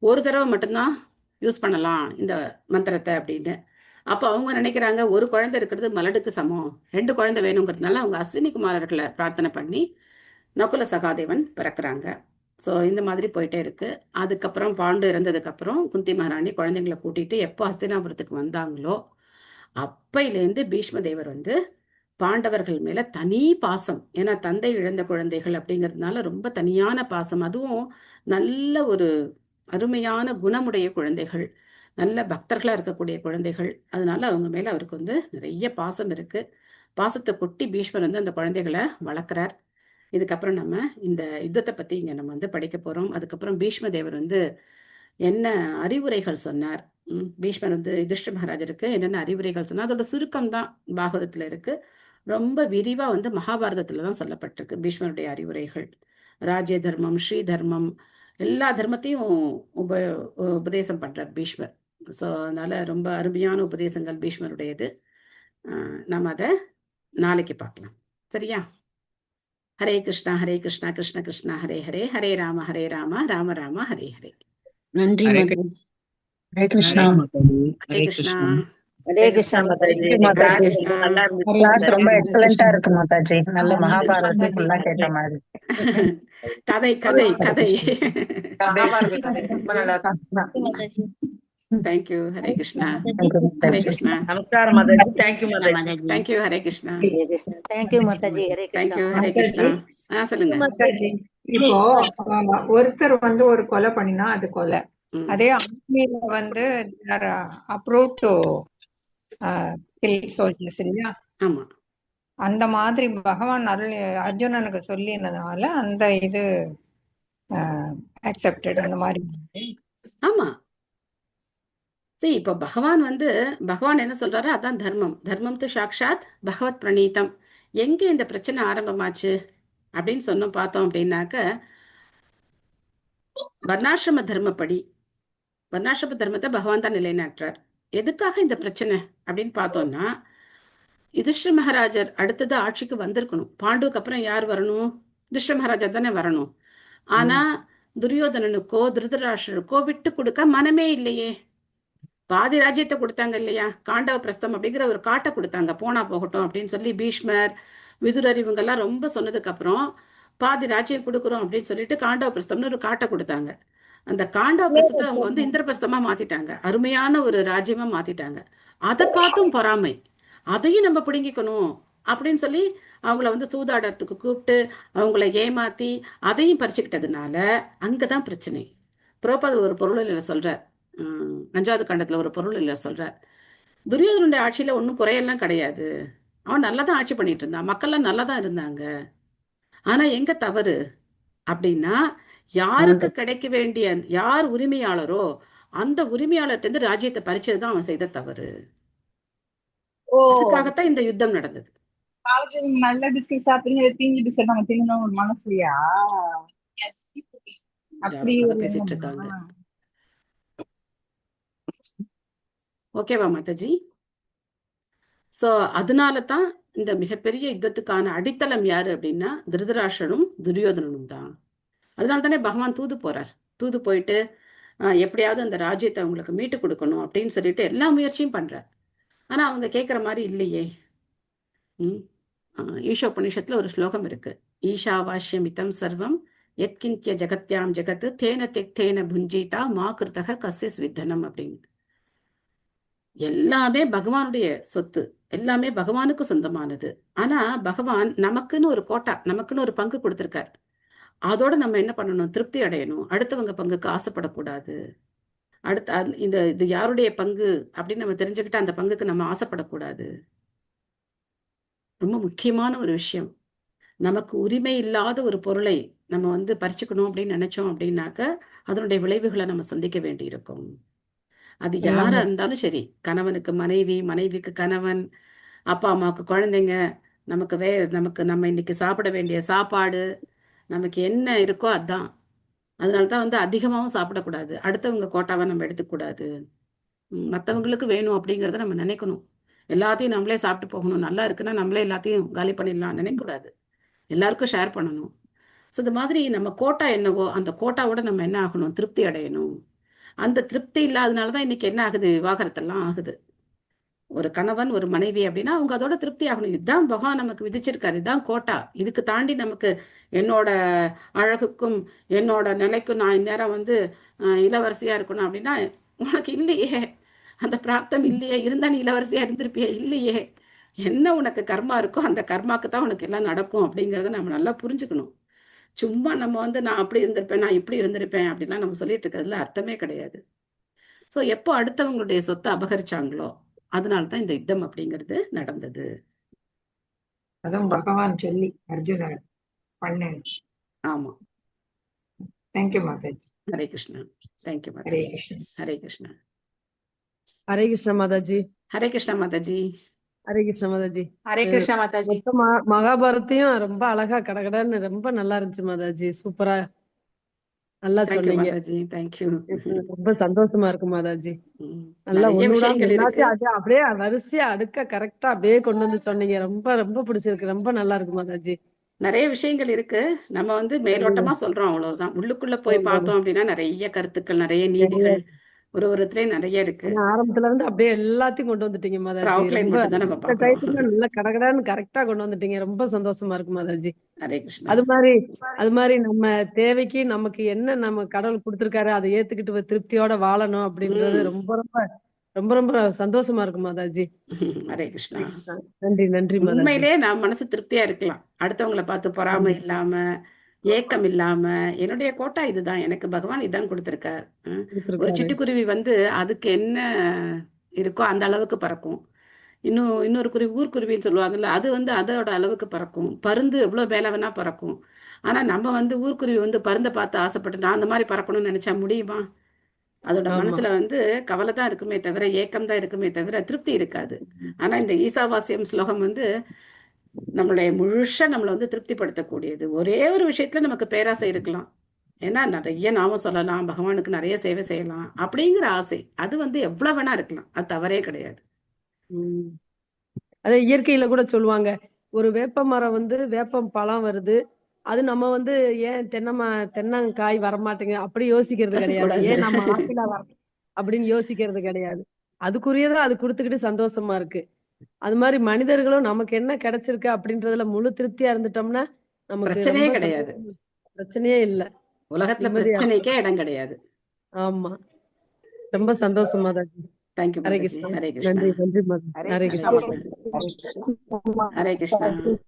ஒரு தடவை மட்டும்தான் யூஸ் பண்ணலாம் இந்த மந்திரத்தை அப்படின்னு. அப்போ அவங்க நினைக்கிறாங்க, ஒரு குழந்தை இருக்கிறது மலடுக்கு சமம், 2 குழந்தை வேணுங்கிறதுனால அவங்க அஸ்வினி குமாரர்களை பிரார்த்தனை பண்ணி நகுல சகாதேவன் பிறக்கிறாங்க. ஸோ இந்த மாதிரி போயிட்டே இருக்கு. அதுக்கப்புறம் பாண்டு இறந்ததுக்கப்புறம் குந்தி மகாராணி குழந்தைங்களை கூட்டிட்டு எப்போ ஹஸ்தினாபுரத்துக்கு வந்தாங்களோ அப்பையிலேருந்து பீஷ்ம தேவர் வந்து பாண்டவர்கள் மேல தனி பாசம். ஏன்னா தந்தை இழந்த குழந்தைகள் அப்படிங்கிறதுனால ரொம்ப தனியான பாசம். அதுவும் நல்ல ஒரு அருமையான குணமுடைய குழந்தைகள், நல்ல பக்தர்களா இருக்கக்கூடிய குழந்தைகள். அதனால அவங்க மேல அவருக்கு வந்து நிறைய பாசம் இருக்கு. பாசத்தை கொட்டி பீஷ்மர் வந்து அந்த குழந்தைகளை வளர்க்குறார். இதுக்கப்புறம் நம்ம இந்த யுத்தத்தை பத்தி இங்க நம்ம வந்து படிக்க போறோம். அதுக்கப்புறம் பீஷ்ம தேவர் வந்து என்ன அறிவுரைகள் சொன்னார், பீஷ்மர் வந்து யுதிஷ்ட மகாராஜருக்கு என்னென்ன அறிவுரைகள் சொன்னார், அதோட சுருக்கம் தான் பாகவதத்துல இருக்கு. ரொம்ப விரிவா வந்து மகாபாரதத்துல தான் சொல்லப்பட்டிருக்கு பீஷ்மருடைய அறிவுரைகள். ராஜ்ய தர்மம், ஸ்ரீ தர்மம், எல்லா தர்மத்தையும் உபதேசம் பண்றார் பீஷ்மர். ஸோ அதனால ரொம்ப அருமையான உபதேசங்கள் பீஷ்மருடையது. நம்ம அதை நாளைக்கு பார்க்கலாம், சரியா? ஹரே கிருஷ்ணா கிருஷ்ண கிருஷ்ணா ஹரே ஹரே, ஹரே ராம ராம ராம ஹரே ஹரே. நன்றி ஹரே மாதாஜி. ஹரே கிருஷ்ணா. ஹரே கிருஷ்ணா. ஹரே கிருஷ்ணா மாதாஜி. மாதாஜி நல்லா கிளாஸ் ரொம்ப எக்ஸலண்டா இருக்கு மாதாஜி. நல்ல மகாபாரதத்தை ஃபுல்லா கேட்ட மாதிரி. கதை கதை கதை. மகாபாரத கதை ரொம்ப நல்லா இருக்கு. Mataji. Thank you. Hare Krishna. Thank you, Hare Mataji. Krishna. நமஸ்காரம் Mataji. Thank you Mataji. Thank you. Hare Krishna. Thank you Mataji. Hare Krishna. Thank you. Hare Krishna. சொல்லுங்க மாதாஜி. இப்போ ஒருத்தர் வந்து ஒரு கொலை பண்ணினா அது கொலை. அதே ஆர்மியில வந்து அப்ரூவ் டு கில் சோல்ஜர்ஸ் இல்லையா? ஆமா, அந்த மாதிரி பகவான் அர்ஜுனனுக்கு சொல்லினதுனால அந்த இது அக்செப்டட் அந்த மாதிரி. ஆமா. சரி, இப்ப பகவான் என்ன சொல்றாரு, அதான் தர்மம். தர்மம் து சாக்ஷாத் பகவத் பிரணீதம். எங்க இந்த பிரச்சனை ஆரம்பமாச்சு அப்படின்னு பார்த்தோம் அப்படின்னாக்க, வர்ணாசிரம தர்மப்படி, வர்ணாசிரம தர்மத்தை பகவான் தான் நிலைநாட்டுறார். எதுக்காக இந்த பிரச்சனை அப்படின்னு பார்த்தோம்னா, யுதிஷ்ட மகாராஜர் அடுத்தது ஆட்சிக்கு வந்திருக்கணும். பாண்டுக்கு அப்புறம் யார் வரணும்? யுதிஷ்ட மகாராஜர் தானே வரணும். ஆனா துரியோதனனுக்கோ திருதராஷ்டிரருக்கோ விட்டு கொடுக்க மனமே இல்லையே. பாதி ராஜ்யத்தை கொடுத்தாங்க இல்லையா, காண்டவ பிரஸ்தம் அப்படிங்கிற ஒரு காட்டை கொடுத்தாங்க, போனா போகட்டும் அப்படின்னு சொல்லி பீஷ்மர் விதுரர் இவங்கெல்லாம் ரொம்ப சொன்னதுக்கு அப்புறம் பாதி ராஜ்யம் கொடுக்குறோம் அப்படின்னு சொல்லிட்டு காண்டவ பிரஸ்தம்னு ஒரு காட்டை கொடுத்தாங்க. அந்த காண்டவ பிரஸ்தத்தை அவங்க வந்து இந்திரபிரஸ்தமா மாத்திட்டாங்க, அருமையான ஒரு ராஜ்யமா மாத்திட்டாங்க. அதை பார்த்தும் பொறாமை, அதையும் நம்ம பிடுங்கிக்கணும் அப்படின்னு சொல்லி அவங்கள வந்து சூதாடத்துக்கு கூப்பிட்டு அவங்கள ஏமாத்தி அதையும் பறிச்சுக்கிட்டதுனால அங்கதான் பிரச்சனை. புரோபாதர் ஒரு பொருள் சொல்றார், 5வது கண்டத்துல ஒரு பொருள் சொல்றார், துரியோதனுடைய ஆட்சியில ஒன்றும் குறையெல்லாம் கிடையாது, அவன் நல்லா தான் ஆட்சி பண்ணிட்டு இருந்தான், மக்கள்லாம் நல்லா தான் இருந்தாங்க. ஆனா எங்க தவறு அப்படின்னா, யாருக்கு கிடைக்க வேண்டிய யார் உரிமையாளரோ அந்த உரிமையாளர்கிட்ட இருந்து ராஜ்யத்தை பறிச்சதுதான் அவன் செய்த தவறு. அதுக்காகத்தான் இந்த யுத்தம் நடந்தது. நல்ல பிஸ்கட் சாப்பிடுங்க, தீஞ்சு பிஸ்கட் நம்ம திங்கணும் ஒரு மனசுலையா? அப்படி பேசிட்டு இருக்காங்க. ஓகேவா மாதாஜி? சோ அதனால தான் இந்த மிகப்பெரிய யுத்தத்துக்கான அடித்தளம் யாரு அப்படின்னா திருதராஷ்டிரனும் துரியோதனனும் தான். அதனால தானே பகவான் தூது போயிட்டு எப்படியாவது அந்த ராஜ்யத்தை அவங்களுக்கு மீட்டு கொடுக்கணும் அப்படின்னு சொல்லிட்டு எல்லா முயற்சியும் பண்றார். ஆனா அவங்க கேட்குற மாதிரி இல்லையே. ஈஷோபனிஷத்துல ஒரு ஸ்லோகம் இருக்கு, ஈஷாவாஸ்யமிதம் சர்வம் எத்கிந்திய ஜகத்யாம் ஜெகத் தேன தெக்தேன புஞ்சீதா மா கிருத்தக கஸ்ய ஸ்வித்தனம் அப்படின்னு. எல்லாமே பகவானுடைய சொத்து, எல்லாமே பகவானுக்கு சொந்தமானது. ஆனா பகவான் நமக்குன்னு ஒரு கோட்டா, நமக்குன்னு ஒரு பங்கு கொடுத்திருக்கார். அதோட நம்ம என்ன பண்ணணும்? திருப்தி அடையணும். அடுத்தவங்க பங்குக்கு ஆசைப்படக்கூடாது. இந்த இது யாருடைய பங்கு அப்படின்னு நம்ம தெரிஞ்சுக்கிட்டு அந்த பங்குக்கு நம்ம ஆசைப்படக்கூடாது. ரொம்ப முக்கியமான ஒரு விஷயம். நமக்கு உரிமை இல்லாத ஒரு பொருளை நம்ம வந்து பறிச்சுக்கணும் அப்படின்னு நினைச்சோம் அப்படின்னாக்க அதனுடைய விளைவுகளை நம்ம சந்திக்க வேண்டியிருக்கும். அது யாரா இருந்தாலும் சரி, கணவனுக்கு மனைவி, மனைவிக்கு கணவன், அப்பா அம்மாவுக்கு குழந்தைங்க, நமக்கு நம்ம இன்னைக்கு சாப்பிட வேண்டிய சாப்பாடு, நமக்கு என்ன இருக்கோ அதான். அதனாலதான் வந்து அதிகமாகவும் சாப்பிடக்கூடாது. அடுத்தவங்க கோட்டாவை நம்ம எடுத்துக்கூடாது. மற்றவங்களுக்கு வேணும் அப்படிங்கிறத நம்ம நினைக்கணும். எல்லாத்தையும் நம்மளே சாப்பிட்டு போகணும். நல்லா இருக்குன்னா நம்மளே எல்லாத்தையும் காலி பண்ணிடலாம் நினைக்கக்கூடாது. எல்லாருக்கும் ஷேர் பண்ணணும். ஸோ இந்த மாதிரி நம்ம கோட்டா என்னவோ அந்த கோட்டாவோட நம்ம என்ன ஆகணும்? திருப்தி அடையணும். அந்த திருப்தி இல்லாதனால தான் இன்னைக்கு என்ன ஆகுது? விவாகரத்தெல்லாம் ஆகுது. ஒரு கணவன் ஒரு மனைவி அப்படின்னா அவங்க அதோட திருப்தி ஆகணும். இதுதான் பகவான் நமக்கு விதிச்சிருக்காரு, இதுதான் கோட்டா. இதுக்கு தாண்டி நமக்கு என்னோட அழகுக்கும் என்னோட நிலைக்கும் நான் இந்நேரம் வந்து இளவரசியா இருக்கணும் அப்படின்னா உனக்கு இல்லையே, அந்த பிராப்தம் இல்லையே. இருந்தா நீ இளவரசியா இருந்திருப்பியே? இல்லையே. என்ன உனக்கு கர்மா இருக்கோ அந்த கர்மாக்கு தான் உனக்கு எல்லாம் நடக்கும் அப்படிங்கிறத நம்ம நல்லா புரிஞ்சுக்கணும். சும்மா நம்ம வந்து நான் அப்படி இருந்திருப்பேன், நான் இப்படி இருந்திருப்பேன் அப்படின்னா நம்ம சொல்லிட்டு இருக்கிறதுல அர்த்தமே கிடையாது. ஸோ எப்போ அடுத்தவங்களுடைய சொத்தை அபகரிச்சாங்களோ அதனாலதான் இந்த யுத்தம் அப்படிங்கிறது நடந்தது. அதுவும் பகவான் சொல்லி அர்ஜுனர் பண்ணு. ஆமா. தேங்க்யூ மாதாஜி. ஹரே கிருஷ்ணா. தேங்க்யூ ஹரே மாதாஜி. கிருஷ்ணன். ஹரே கிருஷ்ணா. ஹரே கிருஷ்ண மாதாஜி. ஹரே கிருஷ்ணா மாதாஜி. ஹரே கிருஷ்ண மாதாஜி. ஹரே கிருஷ்ணா மாதாஜி. மொத்த மகாபாரத்தையும் ரொம்ப அழகா கடகடன்னு ரொம்ப நல்லா இருந்துச்சு மாதாஜி. சூப்பரா நல்லா தேங்க்யூ சொன்னீங்க. மாதாஜி. தேங்க்யூ. ரொம்ப சந்தோஷமா இருக்கு மாதாஜி. நல்லா நிறைய ஒண்ணுடாம விஷயங்கள் இருக்கு. எல்லாத்தையும் அப்படியே வரிசையா அடுக்க கரெக்டா அப்படியே கொண்டு வந்து சொன்னீங்க. ரொம்ப ரொம்ப பிடிச்சிருக்கு. ரொம்ப நல்லா இருக்கு மாதாஜி. நிறைய விஷயங்கள் இருக்கு. நம்ம வந்து மேலோட்டமா சொல்றோம், அவ்வளவுதான். உள்ளுக்குள்ள போய் பார்த்தோம் அப்படின்னா நிறைய கருத்துக்கள், நிறைய நீதிகள் ஒருத்தரையும் நிறைய இருக்கு. ஆனா ஆரம்பத்துல இருந்து அப்படியே எல்லாத்தையும் கொண்டு வந்துட்டீங்க ஒரு மாதாஜி. அவுட்லைன் ரொம்ப மட்டும் தான் நம்ம இந்த பார்க்கணும். டயத்துக்கு நல்லா கடகடான்னு கரெக்டா கொண்டு வந்துட்டீங்க. ரொம்ப சந்தோஷமா இருக்கு மாதாஜி. ஹரே கிருஷ்ணா. அது மாதிரி நம்ம தேவைக்கு நமக்கு என்ன நம்ம கடவுள் கொடுத்திருக்காரு அதை ஏத்துக்கிட்டு திருப்தியோட வாழணும் அப்படின்றது ரொம்ப ரொம்ப ரொம்ப ரொம்ப சந்தோஷமா இருக்கு மாதாஜி. ஹரே கிருஷ்ணா. நன்றி நன்றி மாதாஜி. உண்மையிலே நான் மனசு திருப்தியா இருக்கலாம். அடுத்தவங்களை பார்த்து பொறாமை இல்லாம, ஏக்கம் இல்லாம, என்னுடைய கோட்டா இதுதான், எனக்கு பகவான் இதான் கொடுத்திருக்கார். ஒரு சிட்டுக்குருவி வந்து அதுக்கு என்ன இருக்கோ அந்த அளவுக்கு பறக்கும். இன்னொரு குருவி, ஊர்க்குருவின்னு சொல்லுவாங்கல்ல, அது வந்து அதோட அளவுக்கு பறக்கும். பருந்து எவ்வளவு மேல வேணா பறக்கும். ஆனா நம்ம வந்து ஊர்க்குருவி வந்து பருந்தை பார்த்து ஆசைப்பட்டு நான் அந்த மாதிரி பறக்கணும்னு நினைச்சா முடியுமா? அதோட மனசுல வந்து கவலை தான் இருக்குமே தவிர, ஏக்கம் தான் இருக்குமே தவிர திருப்தி இருக்காது. ஆனா இந்த ஈசாவாஸ்யம் ஸ்லோகம் வந்து நம்மளுடைய முழுசா நம்மளை வந்து திருப்திப்படுத்தக்கூடியது. ஒரே ஒரு விஷயத்துல நமக்கு பேராசை இருக்கலாம். ஏன்னா நிறைய நாம சொல்லலாம், பகவானுக்கு நிறைய சேவை செய்யலாம் அப்படிங்கிற ஆசை, அது வந்து எவ்வளவு வேணா இருக்கலாம். அது தவறே கிடையாது. அதே இயற்கையில கூட சொல்லுவாங்க, ஒரு வேப்ப மரம் வந்து வேப்பம் பழம் வருது, அது நம்ம வந்து ஏன் தென்னங்காய் வரமாட்டேங்க அப்படி யோசிக்கிறது கிடையாது. ஏன் நம்ம ஆப்பிளா வர அப்படின்னு யோசிக்கிறது கிடையாது. அதுக்குரியதை அது கொடுத்துக்கிட்டு சந்தோஷமா இருக்கு. அது மாதிரி மனிதர்களும் நமக்கு என்ன கிடைச்சிருக்கு அப்படின்றதுல முழு திருப்தியா இருந்துட்டோம்னா நமக்கு பிரச்சனையே ரொம்ப கிடையாது. பிரச்சனையே இல்ல. உலகத்துல பிரச்சனைக்கே இடம் கிடையாது. ஆமா. ரொம்ப சந்தோஷமா தான். தேங்க்யூ ஹரே மாதாஜி. கிருஷ்ணா. ஹரே கிருஷ்ணா. நன்றி நன்றி மாதாஜி. ஹரே கிருஷ்ணா. ஹரே கிருஷ்ணா.